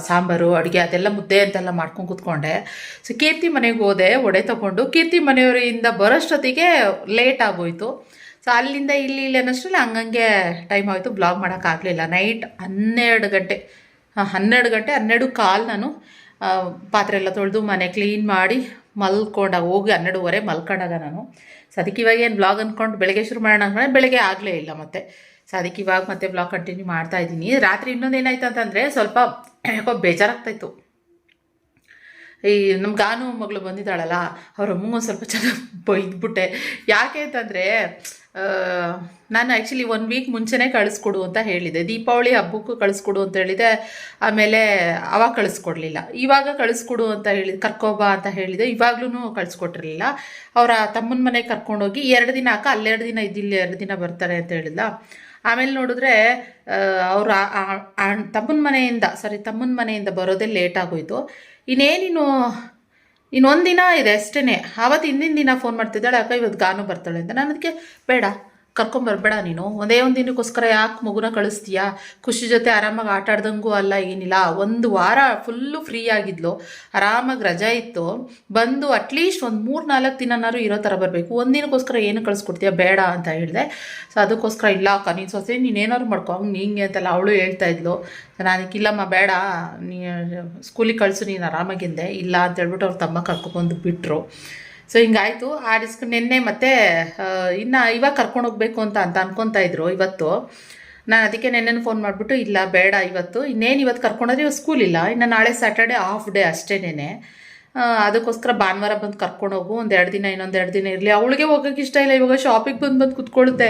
ಸಾಂಬಾರು, ಅಡುಗೆ ಅದೆಲ್ಲ ಮುದ್ದೆ ಅಂತೆಲ್ಲ ಮಾಡ್ಕೊಂಡು ಕೂತ್ಕೊಂಡೆ. ಸೊ ಕೀರ್ತಿ ಮನೆಗೆ ಹೋದೆ ವಡೆ ತೊಗೊಂಡು. ಕೀರ್ತಿ ಮನೆಯವರಿಂದ ಬರೋಷ್ಟೊತ್ತಿಗೆ ಲೇಟ್ ಆಗೋಯಿತು. ಸೊ ಅಲ್ಲಿಂದ ಇಲ್ಲಿ ಅನ್ನೋಷ್ಟರಲ್ಲಿ ಹಂಗಂಗೆ ಟೈಮ್ ಆಯಿತು. ಬ್ಲಾಗ್ ಮಾಡೋಕ್ಕಾಗಲಿಲ್ಲ. ನೈಟ್ 12 ಗಂಟೆ 12:15 ನಾನು ಪಾತ್ರೆ ಎಲ್ಲ ತೊಳೆದು ಮನೆ ಕ್ಲೀನ್ ಮಾಡಿ ಮಲ್ಕೊಂಡಾಗ ಹೋಗಿ 12:30 ಮಲ್ಕೊಂಡಾಗ ನಾನು. ಸೊ ಅದಕ್ಕೆ ಇವಾಗ ಏನು ಬ್ಲಾಗ್ ಅಂದ್ಕೊಂಡು ಬೆಳಗ್ಗೆ ಶುರು ಮಾಡೋಣ ಅಂದ್ಕೊಂಡೆ, ಬೆಳಗ್ಗೆ ಆಗಲೇ ಇಲ್ಲ ಮತ್ತೆ. ಸೊ ಅದಕ್ಕೆ ಇವಾಗ ಮತ್ತೆ ಬ್ಲಾಗ್ ಕಂಟಿನ್ಯೂ ಮಾಡ್ತಾ ಇದ್ದೀನಿ. ರಾತ್ರಿ ಇನ್ನೊಂದು ಏನಾಯ್ತು ಅಂತಂದರೆ, ಸ್ವಲ್ಪ ಯಾಕೋ ಬೇಜಾರಾಗ್ತಾಯಿತ್ತು. ಈ ನಮ್ಮ ಗಾನು ಮಗಳು ಬಂದಿದ್ದಾಳಲ್ಲ, ಅವ್ರ ಅಮ್ಮಂಗೆ ಒಂದು ಸ್ವಲ್ಪ ಚೆನ್ನಾಗಿ ಬೈದ್ಬಿಟ್ಟೆ. ಯಾಕೆ ಅಂತಂದರೆ, ನಾನು ಆ್ಯಕ್ಚುಲಿ 1 ವೀಕ್ ಮುಂಚೆನೇ ಕಳಿಸ್ಕೊಡು ಅಂತ ಹೇಳಿದೆ. ದೀಪಾವಳಿ ಹಬ್ಬಕ್ಕೂ ಕಳಿಸ್ಕೊಡು ಅಂತ ಹೇಳಿದೆ. ಆಮೇಲೆ ಅವಾಗ ಕಳಿಸ್ಕೊಡ್ಲಿಲ್ಲ. ಇವಾಗ ಕಳಿಸ್ಕೊಡು ಅಂತ ಹೇಳಿದೆ, ಕರ್ಕೊಬಾ ಅಂತ ಹೇಳಿದೆ. ಇವಾಗ್ಲೂ ಕಳಿಸ್ಕೊಟ್ಟಿರಲಿಲ್ಲ. ಅವರ ತಮ್ಮನ ಮನೆಗೆ ಕರ್ಕೊಂಡೋಗಿ 2 ದಿನ ಅಲ್ಲೆರಡು ದಿನ ಇದ್ದಿಲ್ಲ, 2 ದಿನ ಬರ್ತಾರೆ ಅಂತ ಹೇಳಿಲ್ಲ. ಆಮೇಲೆ ನೋಡಿದ್ರೆ ಅವ್ರ ತಮ್ಮನ ಮನೆಯಿಂದ ಬರೋದೇ ಲೇಟ್ ಆಗೋಯ್ತು. ಇನ್ನೊಂದು ದಿನ ಇದೆ ಅಷ್ಟೇ. ಆವತ್ತು ಹಿಂದಿನ ದಿನ ಫೋನ್ ಮಾಡ್ತಿದ್ದಾಳೆ, ಅಕ್ಕ ಇವತ್ತು ಗಾನು ಬರ್ತಾಳೆ ಅಂತ. ನಾನು ಅದಕ್ಕೆ ಬೇಡ, ಕರ್ಕೊಂಬರ್ಬೇಡ ನೀನು, ಒಂದೇ ಒಂದು ದಿನಕ್ಕೋಸ್ಕರ ಯಾಕೆ ಮಗುನ ಕಳಿಸ್ತೀಯಾ? ಖುಷಿ ಜೊತೆ ಆರಾಮಾಗಿ ಆಟ ಆಡ್ದಂಗೂ ಅಲ್ಲ, ಏನಿಲ್ಲ. 1 ವಾರ ಫುಲ್ಲು ಫ್ರೀ ಆಗಿದ್ಲು, ಆರಾಮಾಗಿ ರಜಾ ಇತ್ತು. ಬಂದು ಅಟ್ಲೀಸ್ಟ್ ಒಂದು 3-4 ದಿನನಾರು ಇರೋ ಥರ ಬರಬೇಕು. 1 ದಿನಕ್ಕೋಸ್ಕರ ಏನು ಕಳಿಸ್ಕೊಡ್ತೀಯ, ಬೇಡ ಅಂತ ಹೇಳಿದೆ. ಸೊ ಅದಕ್ಕೋಸ್ಕರ ಇಲ್ಲ ಅಕ್ಕ, ನೀನು ಸೊಸೆ ನೀನೇನಾದ್ರು ಮಾಡ್ಕೊ, ಹಿಂಗೆ ಅಂತೆಲ್ಲ ಅವಳು ಹೇಳ್ತಾ ಇದ್ಲು. ನಾನು ಅದಕ್ಕಿಲ್ಲಮ್ಮ, ಬೇಡ, ನೀ ಸ್ಕೂಲಿಗೆ ಕಳಿಸು, ನೀನು ಆರಾಮಾಗಿಂದೆ. ಇಲ್ಲ ಅಂತ ಹೇಳ್ಬಿಟ್ಟು ಅವ್ರ ತಮ್ಮ ಕರ್ಕೊಬಂದು ಬಿಟ್ಟರು. ಸೊ ಹಿಂಗಾಯಿತು. ನೆನ್ನೆ ಮತ್ತೆ ಇವಾಗ ಕರ್ಕೊಂಡೋಗ್ಬೇಕು ಅಂತ ಅನ್ಕೊತಾ ಇದ್ರು. ಇವತ್ತು ನಾನು ಅದಕ್ಕೆ ನೆನ್ನೆ ಫೋನ್ ಮಾಡಿಬಿಟ್ಟು, ಇಲ್ಲ ಬೇಡ ಇವತ್ತು, ಇವತ್ತು ಕರ್ಕೊಂಡೋದ್ರೆ ಇವತ್ತು ಸ್ಕೂಲ್ ಇಲ್ಲ, ಇನ್ನು ನಾಳೆ ಸ್ಯಾಟರ್ಡೆ ಹಾಫ್ ಡೇ ಅಷ್ಟೇನೆ. ಅದಕ್ಕೋಸ್ಕರ ಭಾನುವಾರ ಬಂದು ಕರ್ಕೊಂಡೋಗು, ಇನ್ನೊಂದು 2 ದಿನ ಇರಲಿ. ಅವಳಿಗೆ ಹೋಗೋಕ್ಕೆ ಇಷ್ಟ ಇಲ್ಲ. ಇವಾಗ ಶಾಪಿಗೆ ಬಂದು ಕುತ್ಕೊಳ್ಳುತ್ತೆ.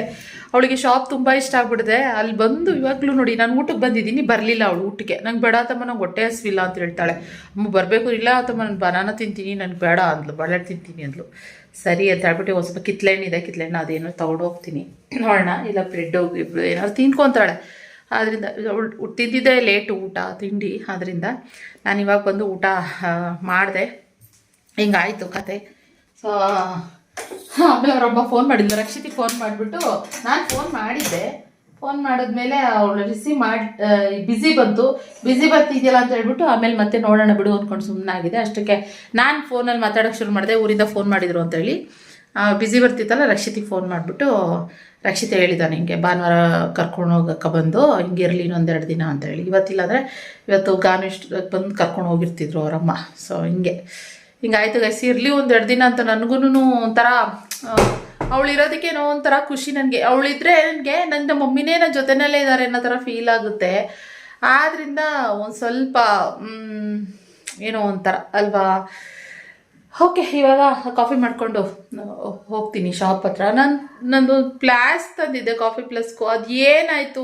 ಅವಳಿಗೆ ಶಾಪ್ ತುಂಬ ಇಷ್ಟ ಆಗ್ಬಿಡಿದೆ. ಅಲ್ಲಿ ಬಂದು ಇವಾಗಲೂ ನೋಡಿ, ನಾನು ಊಟಕ್ಕೆ ಬಂದಿದ್ದೀನಿ, ಬರಲಿಲ್ಲ ಅವಳು ಊಟಕ್ಕೆ. ನಂಗೆ ಬೇಡ ತಮ್ಮ, ನಂಗೆ ಹೊಟ್ಟೆ ಹಸಿವಿಲ್ಲ ಅಂತ ಹೇಳ್ತಾಳೆ. ಅಮ್ಮ ಬರಬೇಕು, ಇಲ್ಲ ತಮ್ಮ ನಾನು ಬನಾನ ತಿಂತೀನಿ, ನನಗೆ ಬೇಡ ಅಂದ್ಲು, ಬಾಳೆಹಣ್ಣು ತಿಂತೀನಿ ಅಂದ್ಲು. ಸರಿ ಅಂತ ಹೇಳ್ಬಿಟ್ಟು ಒಂದು ಸ್ವಲ್ಪ ಕಿತ್ಲೆಹಣ್ಣು ಅದೇನೋ ತೊಗೊಂಡು ಹೋಗ್ತೀನಿ, ನೋಡೋಣ, ಇಲ್ಲ ಬ್ರೆಡ್ಡು ಏನಾದ್ರು ತಿನ್ಕೊತಾಳೆ. ಆದ್ದರಿಂದ ಅವಳು ತಿಂದಿದ್ದೆ ಲೇಟು ತಿಂಡಿ. ಆದ್ದರಿಂದ ನಾನು ಇವಾಗ ಬಂದು ಊಟ ಮಾಡಿದೆ. ಹಿಂಗಾಯಿತು ಕತೆ. ಸೊ ಆಮೇಲೆ ಅವರೊಬ್ಬ ಫೋನ್ ಮಾಡಿದ್ಲು, ರಕ್ಷಿತಿಗೆ ಫೋನ್ ಮಾಡಿಬಿಟ್ಟು ನಾನು ಫೋನ್ ಮಾಡಿದ್ದೆ. ಫೋನ್ ಮಾಡಿದ್ಮೇಲೆ ಅವಳು ರಿಸೀವ್ ಬಿಸಿ ಬರ್ತಿದೆಯಲ್ಲ ಅಂತ ಹೇಳ್ಬಿಟ್ಟು ಆಮೇಲೆ ಮತ್ತೆ ನೋಡೋಣ ಬಿಡು ಅಂದ್ಕೊಂಡು ಸುಮ್ಮನಾಗಿದೆ. ಅಷ್ಟಕ್ಕೆ ನಾನು ಫೋನಲ್ಲಿ ಮಾತಾಡೋಕ್ಕೆ ಶುರು ಮಾಡಿದೆ. ಊರಿಂದ ಫೋನ್ ಮಾಡಿದರು ಅಂತೇಳಿ. ಬ್ಯುಸಿ ಬರ್ತಿತ್ತಲ್ಲ ರಕ್ಷಿತಿಗೆ ಫೋನ್ ಮಾಡಿಬಿಟ್ಟು ರಕ್ಷಿತ ಹೇಳಿದ್ದಾನೆ ಹಿಂಗೆ ಭಾನುವಾರ ಕರ್ಕೊಂಡು ಹೋಗಕ್ಕೆ ಬಂದು ಹಿಂಗೆ ಇರಲಿ ಇನ್ನೊಂದೆರಡು ದಿನ ಅಂತ ಹೇಳಿ. ಇವತ್ತಿಲ್ಲ ಅಂದರೆ ಇವತ್ತು ಗಾನು ಇಷ್ಟು ಬಂದು ಕರ್ಕೊಂಡು ಹೋಗಿರ್ತಿದ್ರು ಅವರಮ್ಮ. ಸೊ ಹಿಂಗಾಯ್ತು ಗೈಸ್, ಇರಲಿ ಒಂದೆರಡು ದಿನ ಅಂತ. ನನಗೂ ಒಂಥರ ಅವಳು ಇರೋದಕ್ಕೇನೋ ಒಂಥರ ಖುಷಿ ನನಗೆ. ಅವಳಿದ್ರೆ ನನಗೆ ನನ್ನ ಮಮ್ಮಿನೇ ನನ್ನ ಜೊತೆನಲ್ಲೇ ಇದ್ದಾರೆ ಅನ್ನೋ ಥರ ಫೀಲ್ ಆಗುತ್ತೆ. ಆದ್ದರಿಂದ ಒಂದು ಸ್ವಲ್ಪ ಏನೋ ಒಂಥರ ಅಲ್ವಾ. ಓಕೆ, ಇವಾಗ ಕಾಫಿ ಮಾಡಿಕೊಂಡು ಹೋಗ್ತೀನಿ ಶಾಪ್ ಹತ್ರ. ನಂದು ಪ್ಲಾಸ್ ತಂದಿದ್ದೆ ಕಾಫಿ ಪ್ಲಸ್ಗೂ, ಅದು ಏನಾಯಿತು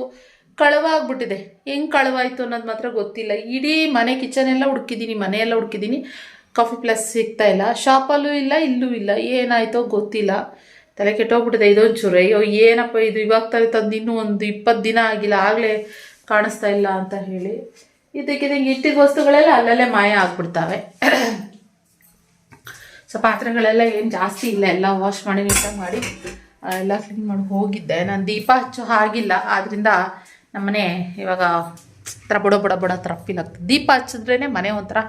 ಕಳವಾಗ್ಬಿಟ್ಟಿದೆ. ಹೆಂಗೆ ಕಳವಾಯಿತು ಅನ್ನೋದು ಮಾತ್ರ ಗೊತ್ತಿಲ್ಲ. ಇಡೀ ಮನೆ ಕಿಚನೆಲ್ಲ ಹುಡುಕಿದ್ದೀನಿ, ಮನೆಯೆಲ್ಲ ಹುಡುಕಿದ್ದೀನಿ, ಕಾಫಿ ಪ್ಲಸ್ ಸಿಗ್ತಾ ಇಲ್ಲ. ಶಾಪಲ್ಲೂ ಇಲ್ಲ, ಇಲ್ಲೂ ಇಲ್ಲ. ಏನಾಯಿತೋ ಗೊತ್ತಿಲ್ಲ, ತಲೆ ಕೆಟ್ಟೋಗ್ಬಿಟ್ಟಿದೆ ಇದೊಂಚೂರು. ಅಯ್ಯೋ ಏನಪ್ಪ ಇದು, ಇವಾಗ ತಂದು ಇನ್ನೂ ಒಂದು 20 ದಿನ ಆಗಿಲ್ಲ, ಆಗಲೇ ಕಾಣಿಸ್ತಾ ಇಲ್ಲ ಅಂತ ಹೇಳಿ. ಇದಕ್ಕೆ ಇಟ್ಟಿದ್ದ ವಸ್ತುಗಳೆಲ್ಲ ಅಲ್ಲಲ್ಲೇ ಮಾಯ ಆಗ್ಬಿಡ್ತಾವೆ. ಸೊ ಪಾತ್ರೆಗಳೆಲ್ಲ ಏನು ಜಾಸ್ತಿ ಇಲ್ಲ, ಎಲ್ಲ ವಾಶ್ ಮಾಡಿ ನೀಟಾಗಿ ಮಾಡಿ ಎಲ್ಲ ಕ್ಲೀನ್ ಮಾಡಿ ಹೋಗಿದ್ದೆ. ನಾನು ದೀಪ ಹಚ್ಚೋ ಹಾಗಿಲ್ಲ, ಆದ್ದರಿಂದ ನಮ್ಮನೆ ಇವಾಗ ಥರ ಬುಡ ಥರ ಫೀಲ್ ಆಗ್ತದೆ. ದೀಪ ಹಚ್ಚಿದ್ರೇ ಮನೆ ಒಂಥರ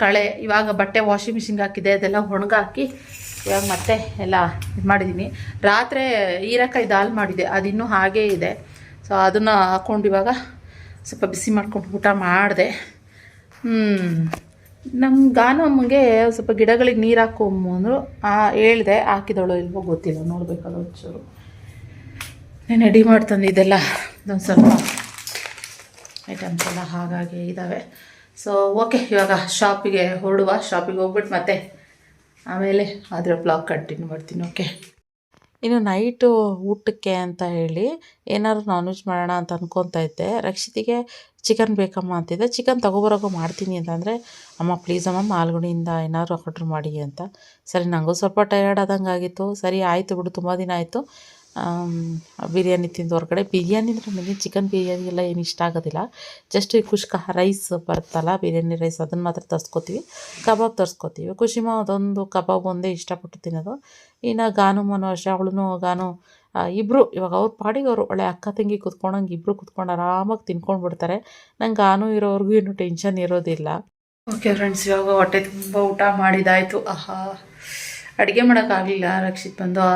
ಕಳೆ. ಇವಾಗ ಬಟ್ಟೆ ವಾಷಿಂಗ್ ಮಿಷಿನ್ಗೆ ಹಾಕಿದ್ದೆ, ಅದೆಲ್ಲ ಒಣಗಾಕಿ ಇವಾಗ ಮತ್ತೆ ಎಲ್ಲ ಇದು ಮಾಡಿದ್ದೀನಿ. ರಾತ್ರಿ ಹೀರೆಕಾಯಿ ದಾಲ್ ಮಾಡಿದ್ದೆ, ಅದಿನ್ನೂ ಹಾಗೇ ಇದೆ. ಸೊ ಅದನ್ನು ಹಾಕ್ಕೊಂಡು ಇವಾಗ ಸ್ವಲ್ಪ ಬಿಸಿ ಮಾಡ್ಕೊಂಡು ಊಟ ಮಾಡಿದೆ. ನಮ್ಮ ಗಾನು ಅಮ್ಮಗೆ ಸ್ವಲ್ಪ ಗಿಡಗಳಿಗೆ ನೀರು ಹಾಕೊಂಬ ಅಂದರು. ಹೇಳಿದೆ, ಹಾಕಿದವಳು ಇಲ್ವೋ ಗೊತ್ತಿಲ್ಲ, ನೋಡಬೇಕಲ್ಲ ಒಂಚೂರು. ನಾನು ರೆಡಿ ಮಾಡ್ತಂದಿದ್ದೆಲ್ಲ ಒಂದು ಸ್ವಲ್ಪ ಐಟಮ್ಸ್ ಎಲ್ಲ ಹಾಗಾಗಿ ಇದ್ದಾವೆ. ಸೊ ಓಕೆ, ಇವಾಗ ಶಾಪಿಗೆ ಹೊರಡುವ. ಶಾಪಿಗೆ ಹೋಗ್ಬಿಟ್ಟು ಮತ್ತೆ ಆಮೇಲೆ ಅದರ ಬ್ಲಾಗ್ ಕಂಟಿನ್ಯೂ ಮಾಡ್ತೀನಿ. ಓಕೆ, ಇನ್ನು ನೈಟು ಊಟಕ್ಕೆ ಅಂತ ಹೇಳಿ ಏನಾದ್ರು ನಾನ್ ವೆಜ್ ಮಾಡೋಣ ಅಂತ ಅನ್ಕೊತಾ ಇದ್ದೆ. ರಕ್ಷಿತಿಗೆ ಚಿಕನ್ ಬೇಕಮ್ಮ ಅಂತಿದ್ದೆ. ಚಿಕನ್ ತೊಗೊಬರೋಕೆ ಮಾಡ್ತೀನಿ ಅಂತಂದರೆ, ಅಮ್ಮ ಪ್ಲೀಸ್ ಅಮ್ಮ ಮಾಲ್ಗುಡಿಯಿಂದ ಏನಾದ್ರು ಆರ್ಡ್ರ್ ಮಾಡಿ ಅಂತ. ಸರಿ, ನನಗೂ ಸ್ವಲ್ಪ ಟಯರ್ಡ್ ಆದಂಗೆ ಆಗಿತ್ತು. ಸರಿ ಆಯಿತು ಬಿಡು, ತುಂಬ ದಿನ ಆಯಿತು ಬಿರಿಯಾನಿ ತಿಂದು ಹೊರಗಡೆ. ಬಿರಿಯಾನಿ ಅಂದರೆ ನನಗೆ ಚಿಕನ್ ಬಿರಿಯಾನಿ ಎಲ್ಲ ಏನು ಇಷ್ಟ ಆಗೋದಿಲ್ಲ. ಜಸ್ಟ್ ಈ ಕುಷ್ಕ ರೈಸ್ ಬರುತ್ತಲ್ಲ, ಬಿರಿಯಾನಿ ರೈಸ್, ಅದನ್ನು ಮಾತ್ರ ತರಿಸ್ಕೊತೀವಿ. ಕಬಾಬ್ ತರಿಸ್ಕೊತೀವಿ. ಖುಷಿಮ ಅದೊಂದು ಕಬಾಬ್ ಒಂದೇ ಇಷ್ಟಪಟ್ಟು ತಿನ್ನೋದು. ಇನ್ನು ಗಾನು ಮನೋ ಅಷ್ಟೇ, ಅವಳು ಗಾನು ಇಬ್ಬರು ಇವಾಗ ಅವ್ರ ಪಾಡಿಗೆ ಅವರು ಒಳ್ಳೆ ಅಕ್ಕ ತಂಗಿ ಕುತ್ಕೊಂಡಂಗೆ ಇಬ್ಬರು ಕುತ್ಕೊಂಡು ಆರಾಮಾಗಿ ತಿನ್ಕೊಂಡು ಬಿಡ್ತಾರೆ. ನಂಗೆ ಗಾನು ಇರೋವ್ರಿಗೂ ಏನು ಟೆನ್ಷನ್ ಇರೋದಿಲ್ಲ. ಓಕೆ ಫ್ರೆಂಡ್ಸ್, ಇವಾಗ ಹೊಟ್ಟೆ ತುಂಬ ಊಟ ಮಾಡಿದಾಯಿತು. ಅಡುಗೆ ಮಾಡೋಕ್ಕಾಗಲಿಲ್ಲ. ರಕ್ಷಿತ್ ಬಂದು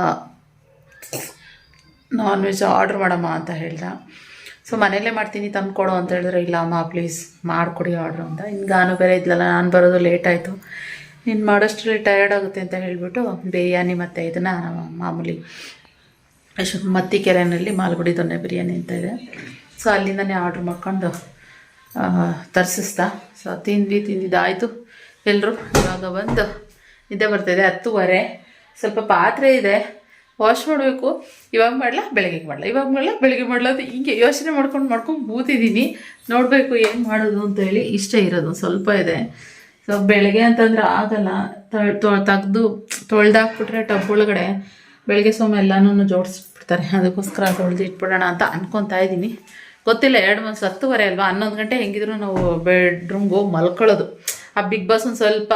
ನಾನ್ ವೆಜ್ ಆರ್ಡ್ರ್ ಮಾಡಮ್ಮ ಅಂತ ಹೇಳ್ದ. ಸೊ ಮನೆಯಲ್ಲೇ ಮಾಡ್ತೀನಿ ತಂದುಕೊಡು ಅಂತ ಹೇಳಿದ್ರೆ, ಇಲ್ಲ ಅಮ್ಮ ಪ್ಲೀಸ್ ಮಾಡಿಕೊಡಿ ಆರ್ಡ್ರ್ ಅಂತ. ಇನ್ನು ಗಾನು ಬೇರೆ ಇದ್ಲಲ್ಲ, ನಾನು ಬರೋದು ಲೇಟ್ ಆಯಿತು, ನೀನು ಮಾಡೋಷ್ಟರಲ್ಲಿ ಟಯರ್ಡ್ ಆಗುತ್ತೆ ಅಂತ ಹೇಳಿಬಿಟ್ಟು ಬಿರಿಯಾನಿ ಮತ್ತು ಇದನ್ನು ಮಾಮೂಲಿ ಮತ್ತಿಕೆರೆಯಲ್ಲಿ ಮಾಲ್ಗುಡಿ ದೊನ್ನೆ ಬಿರಿಯಾನಿ ಅಂತ ಇದೆ. ಸೊ ಅಲ್ಲಿಂದನೇ ಆರ್ಡ್ರ್ ಮಾಡ್ಕೊಂಡು ತರಿಸಿಸ್ತಾ. ಸೊ ತಿಂದಿದ್ದಾಯಿತು ಎಲ್ಲರೂ. ಇವಾಗ ಬಂದು ನಿದ್ದೆ ಬರ್ತಾಯಿದೆ, 10:30. ಸ್ವಲ್ಪ ಪಾತ್ರೆ ಇದೆ, ವಾಶ್ ಮಾಡಬೇಕು. ಇವಾಗ ಮಾಡಲ ಬೆಳಗ್ಗೆ ಮಾಡಲ, ಇವಾಗ ಮಾಡಲ ಬೆಳಗ್ಗೆ ಮಾಡಲ ಅಂತ ಹಿಂಗೆ ಯೋಚನೆ ಮಾಡ್ಕೊಂಡು ಕೂತಿದ್ದೀನಿ. ನೋಡಬೇಕು ಏನು ಮಾಡೋದು ಅಂತ ಹೇಳಿ. ಇಷ್ಟ ಇರೋದು ಸ್ವಲ್ಪ ಇದೆ. ಸೊ ಬೆಳಗ್ಗೆ ಅಂತಂದರೆ ಆಗಲ್ಲ, ತೆಗೆದು ತೊಳೆದಾಕ್ಬಿಟ್ರೆ ಟಬ್ ಒಳಗಡೆ ಬೆಳಗ್ಗೆ ಸೋಮ ಎಲ್ಲನೂ ಜೋಡಿಸ್ಬಿಡ್ತಾರೆ. ಅದಕ್ಕೋಸ್ಕರ ತೊಳೆದು ಇಟ್ಬಿಡೋಣ ಅಂತ ಅನ್ಕೊತಾ ಇದ್ದೀನಿ. ಗೊತ್ತಿಲ್ಲ, 10:30 ಅಲ್ವಾ, 11 ಗಂಟೆ ಹೆಂಗಿದ್ರು ನಾವು ಬೆಡ್ರೂಮ್ಗೆ ಹೋಗಿ ಮಲ್ಕೊಳ್ಳೋದು. ಆ ಬಿಗ್ ಬಾಸ್ ಒಂದು ಸ್ವಲ್ಪ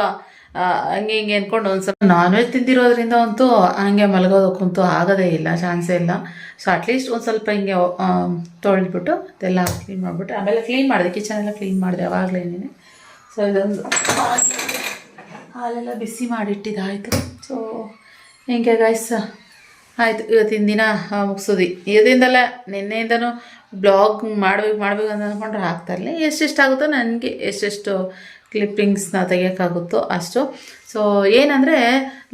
ಹಂಗೆ ಹಿಂಗೆ ಅಂದ್ಕೊಂಡು ಒಂದು ಸ್ವಲ್ಪ ನಾನ್ ವೆಜ್ ತಿಂದಿರೋದ್ರಿಂದ ಅಂತೂ ಹಂಗೆ ಮಲಗೋದಕ್ಕಂತೂ ಆಗೋದೇ ಇಲ್ಲ, ಚಾನ್ಸೇ ಇಲ್ಲ. ಸೊ ಅಟ್ಲೀಸ್ಟ್ ಒಂದು ಸ್ವಲ್ಪ ಹಿಂಗೆ ತೊಳೆದ್ಬಿಟ್ಟು ಅದೆಲ್ಲ ಕ್ಲೀನ್ ಮಾಡಿಬಿಟ್ಟು ಆಮೇಲೆ ಕ್ಲೀನ್ ಮಾಡಿದೆ, ಕಿಚನೆಲ್ಲ ಕ್ಲೀನ್ ಮಾಡಿದೆ ಅವಾಗಲೇನೆ. ಸೊ ಇದೊಂದು ಹಾಲೆಲ್ಲ ಬಿಸಿ ಮಾಡಿಟ್ಟಿದ್ದಾಯಿತು. ಸೊ ಹಿಂಗೆ ಗೈಸ್ ಆಯಿತು, ಇವತ್ತಿನ ದಿನ ಮುಗಿಸೋದು. ಇವತ್ತಿಂದಲ್ಲ ನಿನ್ನೆಯಿಂದನೂ ಬ್ಲಾಗ್ ಮಾಡಬೇಕು ಅಂತ ಅಂದ್ಕೊಂಡ್ರೆ ಆಗ್ತಾಯಿರಲಿಲ್ಲ. ಎಷ್ಟೆಷ್ಟಾಗುತ್ತೋ ನನಗೆ ಎಷ್ಟೆಷ್ಟು ಕ್ಲಿಪ್ಪಿಂಗ್ಸ್ನ ತೆಗಿಯೋಕ್ಕಾಗುತ್ತೋ ಅಷ್ಟು. ಸೊ ಏನಂದರೆ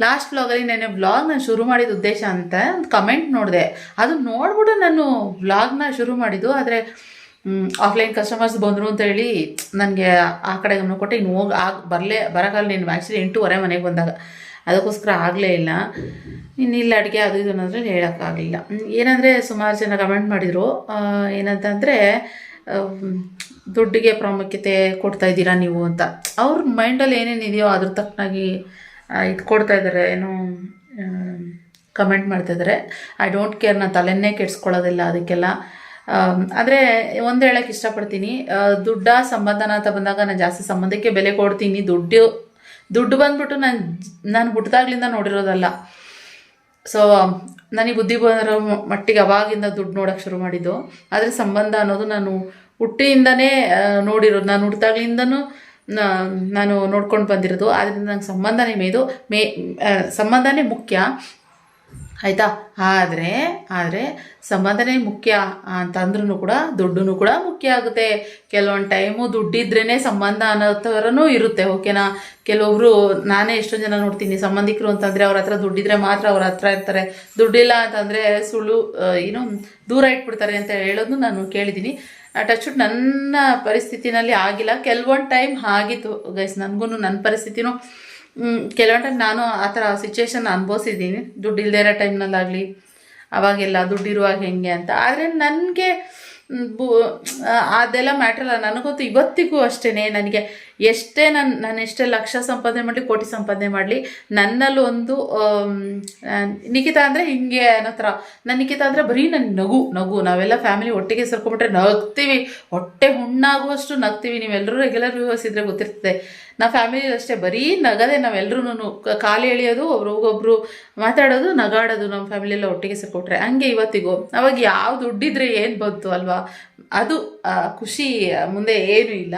ಲಾಸ್ಟ್ ವ್ಲಾಗಲ್ಲಿ ನೆನ್ನೆ ವ್ಲಾಗ್ ನಾನು ಶುರು ಮಾಡಿದ ಉದ್ದೇಶ ಅಂತ ಒಂದು ಕಮೆಂಟ್ ನೋಡಿದೆ. ಅದು ನೋಡ್ಬಿಟ್ಟು ನಾನು ವ್ಲಾಗ್ನ ಶುರು ಮಾಡಿದ್ದು. ಆದರೆ ಆಫ್ಲೈನ್ ಕಸ್ಟಮರ್ಸ್ ಬಂದರು ಅಂತ ಹೇಳಿ ನನಗೆ ಆ ಕಡೆ ಗಮನ ಕೊಟ್ಟೆ. ಇನ್ನು ಬರೋಕಾಗಲ್ಲ. ನೀನು ಆ್ಯಕ್ಚುಲಿ 8:30 ಮನೆಗೆ ಬಂದಾಗ, ಅದಕ್ಕೋಸ್ಕರ ಆಗಲೇ ಇಲ್ಲ. ಇನ್ನಿಲ್ಲ ಅಡುಗೆ ಅದು ಇದು ಅನ್ನೋದ್ರಲ್ಲಿ ಹೇಳೋಕ್ಕಾಗಲಿಲ್ಲ. ಏನಂದರೆ ಸುಮಾರು ಜನ ಕಮೆಂಟ್ ಮಾಡಿದರು, ಏನಂತಂದರೆ ದುಡ್ಡಿಗೆ ಪ್ರಾಮುಖ್ಯತೆ ಕೊಡ್ತಾ ಇದ್ದೀರಾ ನೀವು ಅಂತ. ಅವ್ರ ಮೈಂಡಲ್ಲಿ ಏನೇನಿದೆಯೋ ಅದ್ರ ತಕ್ಕನಾಗಿ ಇದು ಕೊಡ್ತಾ ಇದ್ದಾರೆ, ಏನೋ ಕಮೆಂಟ್ ಮಾಡ್ತಾಯಿದ್ದಾರೆ. ಐ ಡೋಂಟ್ ಕೇರ್, ನಾನು ತಲೆಯನ್ನೇ ಕೆಡ್ಸ್ಕೊಳ್ಳೋದಿಲ್ಲ ಅದಕ್ಕೆಲ್ಲ. ಆದರೆ ಒಂದು ಹೇಳೋಕ್ಕೆ ಇಷ್ಟಪಡ್ತೀನಿ, ದುಡ್ಡ ಸಂಬಂಧನ ಅಂತ ಬಂದಾಗ ನಾನು ಜಾಸ್ತಿ ಸಂಬಂಧಕ್ಕೆ ಬೆಲೆ ಕೊಡ್ತೀನಿ. ದುಡ್ಡು ಬಂದ್ಬಿಟ್ಟು ನಾನು ಹುಟ್ಟಿದಾಗ್ಲಿಂದ ನೋಡಿರೋದಲ್ಲ. ಸೊ ನನಗೆ ಬುದ್ಧಿ ಬರೋ ಮಟ್ಟಿಗೆ ಅವಾಗಿಂದ ದುಡ್ಡು ನೋಡೋಕ್ಕೆ ಶುರು ಮಾಡಿದ್ದು. ಆದರೆ ಸಂಬಂಧ ಅನ್ನೋದು ನಾನು ಹುಟ್ಟಿಯಿಂದನೇ ನೋಡಿರೋದು. ನಾನು ಹುಟ್ಟಿದಾಗ್ಲಿಂದನೂ ನಾನು ನೋಡ್ಕೊಂಡು ಬಂದಿರೋದು. ಆದ್ದರಿಂದ ನಂಗೆ ಸಂಬಂಧನೇ ಸಂಬಂಧನೇ ಮುಖ್ಯ. ಆಯಿತಾ. ಆದರೆ ಸಂಬಂಧನೇ ಮುಖ್ಯ ಅಂತಂದ್ರೂ ಕೂಡ ದುಡ್ಡು ಕೂಡ ಮುಖ್ಯ ಆಗುತ್ತೆ. ಕೆಲವೊಂದು ಟೈಮು ದುಡ್ಡಿದ್ರೇ ಸಂಬಂಧ ಅನ್ನೋ ಥರನೂ ಇರುತ್ತೆ, ಓಕೆನಾ. ಕೆಲವೊಬ್ರು ನಾನೇ ಎಷ್ಟೊಂದು ಜನ ನೋಡ್ತೀನಿ, ಸಂಬಂಧಿಕರು ಅಂತಂದರೆ ಅವ್ರ ಹತ್ರ ದುಡ್ಡಿದ್ರೆ ಮಾತ್ರ ಅವ್ರ ಹತ್ರ ಇರ್ತಾರೆ, ದುಡ್ಡಿಲ್ಲ ಅಂತಂದರೆ ಸುಳ್ಳು ದೂರ ಇಟ್ಬಿಡ್ತಾರೆ ಅಂತ ಹೇಳೋದು ನಾನು ಕೇಳಿದ್ದೀನಿ. ಟಚ್ ನನ್ನ ಪರಿಸ್ಥಿತಿನಲ್ಲಿ ಆಗಿಲ್ಲ, ಕೆಲವೊಂದು ಟೈಮ್ ಆಗಿತ್ತು ಗೈಸ್. ನನಗೂ ನನ್ನ ಪರಿಸ್ಥಿತಿನೂ ಕೆಲವೊಂದು ಟೈಮ್ ನಾನು ಆ ಥರ ಸಿಚುವೇಶನ್ ಅನುಭವಿಸಿದ್ದೀನಿ, ದುಡ್ಡು ಇಲ್ಲದೇ ಇರೋ ಟೈಮ್ನಲ್ಲಾಗಲಿ, ಅವಾಗೆಲ್ಲ ದುಡ್ಡಿರುವಾಗ ಹೆಂಗೆ ಅಂತ. ಆದರೆ ನನಗೆ ಅದೆಲ್ಲ ಮ್ಯಾಟ್ರಲ್ಲ. ನನಗೊತ್ತು ಇವತ್ತಿಗೂ ಅಷ್ಟೇ, ನನಗೆ ಎಷ್ಟೇ ನಾನು ಎಷ್ಟೇ ಲಕ್ಷ ಸಂಪಾದನೆ ಮಾಡಲಿ, ಕೋಟಿ ಸಂಪಾದನೆ ಮಾಡಲಿ, ನನ್ನಲ್ಲಿ ಒಂದು ನಿಖಿತಾ ಅಂದರೆ ಹಿಂಗೆ ಅನ್ನೋ ಥರ. ನನ್ನ ನಿಖಿತಾ ಅಂದರೆ ಬರೀ ನನ್ನ ನಗು. ನಾವೆಲ್ಲ ಫ್ಯಾಮಿಲಿ ಒಟ್ಟಿಗೆ ಸೇರ್ಕೊಂಡ್ಬಿಟ್ರೆ ನಗ್ತೀವಿ, ಹೊಟ್ಟೆ ಹುಣ್ಣಾಗುವಷ್ಟು ನಗ್ತೀವಿ. ನೀವೆಲ್ಲರೂ ರೆಗ್ಯುಲರ್ ವ್ಯೂವರ್ಸ್ ಇದ್ದರೆ ಗೊತ್ತಿರ್ತದೆ. ನಾವು ಫ್ಯಾಮಿಲಿ ಅಷ್ಟೇ ಬರೀ ನಗದೆ, ನಾವೆಲ್ಲರೂ ಕಾಲು ಎಳೆಯೋದು, ಒಬ್ರಿಗೊಬ್ರು ಮಾತಾಡೋದು, ನಗಾಡೋದು ನಮ್ಮ ಫ್ಯಾಮಿಲಿಯೆಲ್ಲ ಒಟ್ಟಿಗೆ ಸೇರ್ಕೊಟ್ರೆ. ಹಂಗೆ ಇವತ್ತಿಗೂ. ಅವಾಗ ಯಾವ ದುಡ್ಡಿದ್ರೆ ಏನು ಬಂತು ಅಲ್ವಾ, ಅದು ಖುಷಿ ಮುಂದೆ ಏನೂ ಇಲ್ಲ.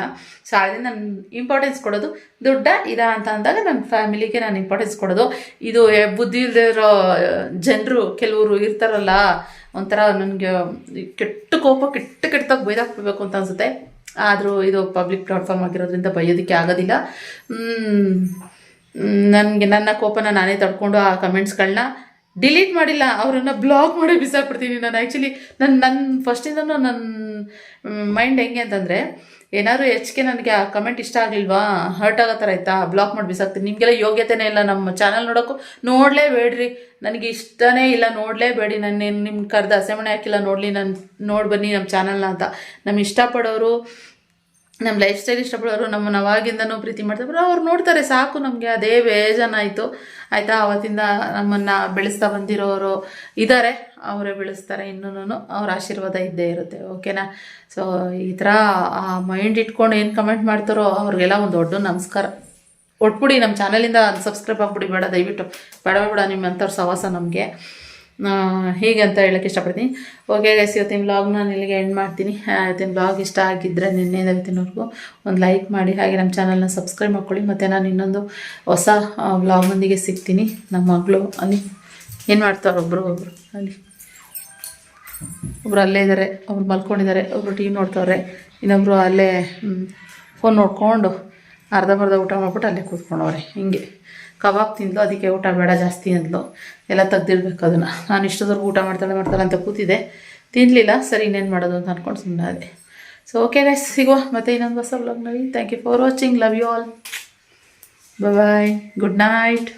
ಸೊ ಅದರಿಂದ ನಾನು ಇಂಪಾರ್ಟೆನ್ಸ್ ಕೊಡೋದು ದುಡ್ಡ ಇದ ಅಂತ ಅಂದಾಗ ನನ್ನ ಫ್ಯಾಮಿಲಿಗೆ ನಾನು ಇಂಪಾರ್ಟೆನ್ಸ್ ಕೊಡೋದು. ಇದು ಬುದ್ಧಿ ಇಲ್ಲದೆ ಇರೋ ಜನರು ಕೆಲವರು ಇರ್ತಾರಲ್ಲ, ಒಂಥರ ನನಗೆ ಕೆಟ್ಟದಾಗ ಬೈದಾಕ್ಬಿಡ್ಬೇಕು ಅಂತ ಅನಿಸುತ್ತೆ. ಆದರೂ ಇದು ಪಬ್ಲಿಕ್ ಪ್ಲಾಟ್ಫಾರ್ಮ್ ಆಗಿರೋದ್ರಿಂದ ಬೈಯೋದಕ್ಕೆ ಆಗೋದಿಲ್ಲ. ನನಗೆ ನನ್ನ ಕೋಪನ ನಾನೇ ತಡ್ಕೊಂಡು ಆ ಕಮೆಂಟ್ಸ್ಗಳನ್ನ ಡಿಲೀಟ್ ಮಾಡಿಲ್ಲ, ಅವ್ರನ್ನ ಬ್ಲಾಕ್ ಮಾಡಿ ಬಿಸಾಕ್ಬಿಡ್ತೀನಿ. ನಾನು ಆ್ಯಕ್ಚುಲಿ ನನ್ನ ಫಸ್ಟಿಂದನೂ ನನ್ನ ಮೈಂಡ್ ಹೆಂಗೆ ಅಂತಂದರೆ, ಏನಾದರೂ ಹೆಚ್ಚಿಗೆ ನನಗೆ ಆ ಕಮೆಂಟ್ ಇಷ್ಟ ಆಗಲಿಲ್ವಾ, ಹರ್ಟ್ ಆಗೋ ಥರ ಆಯಿತಾ, ಬ್ಲಾಕ್ ಮಾಡಿ ಬಿಸಾಕ್ತೀನಿ. ನಿಮಗೆಲ್ಲ ಯೋಗ್ಯತೆನೇ ಇಲ್ಲ ನಮ್ಮ ಚಾನಲ್ ನೋಡೋಕ್ಕೂ, ನೋಡಲೇಬೇಡ್ರಿ, ನನಗೆ ಇಷ್ಟನೇ ಇಲ್ಲ, ನೋಡಲೇಬೇಡಿ. ನಾನು ನಿಮ್ಗೆ ಕರೆದು ಅಸೆಮಣೆ ಹಾಕಿಲ್ಲ, ನೋಡಿ ಬನ್ನಿ ನಮ್ಮ ಚಾನಲ್ನ ಅಂತ. ನಮ್ಗೆ ಇಷ್ಟಪಡೋರು, ನಮ್ಮ ಲೈಫ್ ಸ್ಟೈಲ್ ಇಷ್ಟಪಡೋರು, ನಮ್ಮನ್ನು ಅವಾಗಿಂದನೂ ಪ್ರೀತಿ ಮಾಡ್ತಾರೆ, ಅವ್ರು ನೋಡ್ತಾರೆ ಸಾಕು. ನಮಗೆ ಅದೇ ಬೇಜಾನಾಯಿತು ಆಯಿತಾ. ಆವತ್ತಿಂದ ನಮ್ಮನ್ನು ಬೆಳೆಸ್ತಾ ಬಂದಿರೋರು ಇದ್ದಾರೆ, ಅವರೇ ಬೆಳೆಸ್ತಾರೆ, ಇನ್ನೂ ಅವ್ರ ಆಶೀರ್ವಾದ ಇದ್ದೇ ಇರುತ್ತೆ, ಓಕೆನಾ. ಸೊ ಈ ಥರ ಆ ಮೈಂಡ್ ಇಟ್ಕೊಂಡು ಏನು ಕಮೆಂಟ್ ಮಾಡ್ತಾರೋ ಅವ್ರಿಗೆಲ್ಲ ಒಂದು ದೊಡ್ಡ ನಮಸ್ಕಾರ. ಒಟ್ಬಿಡಿ, ನಮ್ಮ ಚಾನಲಿಂದ ಸಬ್ಸ್ಕ್ರೈಬ್ ಆಗಿಬಿಡಿ, ಬೇಡ ದಯವಿಟ್ಟು, ಬೇಡ ನಿಮ್ಮಂಥವ್ರ ಸವಾಸ ನಮಗೆ. ಹೀಗೆ ಅಂತ ಹೇಳೋಕ್ಕೆ ಇಷ್ಟಪಡ್ತೀನಿ. ಓಕೆ ಗೈಸ್, ಇವತ್ತಿನ ವ್ಲಾಗ್ನ ನಾನು ಇಲ್ಲಿಗೆ ಎಂಡ್ ಮಾಡ್ತೀನಿ. ಇವತ್ತಿನ ವ್ಲಾಗ್ ಇಷ್ಟ ಆಗಿದ್ದರೆ ನಿನ್ನೆವತ್ತಿನವರೆಗೂ ಒಂದು ಲೈಕ್ ಮಾಡಿ, ಹಾಗೆ ನಮ್ಮ ಚಾನಲ್ನ ಸಬ್ಸ್ಕ್ರೈಬ್ ಮಾಡ್ಕೊಳ್ಳಿ. ಮತ್ತು ನಾನು ಇನ್ನೊಂದು ಹೊಸ ವ್ಲಾಗ್ನೊಂದಿಗೆ ಸಿಗ್ತೀನಿ. ನಮ್ಮ ಮಗಳು ಅಲ್ಲಿ ಏನು ಮಾಡ್ತಾರೆ, ಒಬ್ಬರು ಅಲ್ಲಿ ಒಬ್ಬರು ಅಲ್ಲೇ ಇದ್ದಾರೆ, ಒಬ್ರು ಮಲ್ಕೊಂಡಿದ್ದಾರೆ, ಒಬ್ಬರು ಟಿ ವಿ ನೋಡ್ತವ್ರೆ, ಇನ್ನೊಬ್ಬರು ಅಲ್ಲೇ ಫೋನ್ ನೋಡಿಕೊಂಡು ಅರ್ಧಂಬರ್ಧ ಊಟ ಮಾಡ್ಬಿಟ್ಟು ಅಲ್ಲೇ ಕೂತ್ಕೊಂಡವ್ರೆ. ಹಿಂಗೆ ಕಬಾಬ್ ತಿಂದ್ಲು, ಅದಕ್ಕೆ ಊಟ ಬೇಡ ಜಾಸ್ತಿ ಅಂದ್ಲು, ಎಲ್ಲ ತೆಗ್ದಿರ್ಬೇಕು ಅದನ್ನು. ನಾನು ಇಷ್ಟೊತ್ತವರೆಗೂ ಊಟ ಮಾಡ್ತಾಳೆ ಅಂತ ಕೂತಿದ್ದೆ, ತಿನ್ನಲಿಲ್ಲ. ಸರಿ ಇನ್ನೇನು ಮಾಡೋದು ಅಂತ ಅಂದ್ಕೊಂಡು ಸುಮ್ಮನೆ ಅದೇ. ಸೊ ಓಕೆ ಗೈಸ್, ಸಿಗುವ ಮತ್ತೆ ಇನ್ನೊಂದು ಹೊಸ ವ್ಲಾಗ್ನಲ್ಲಿ. Thank you for watching, love you all, bye, good night.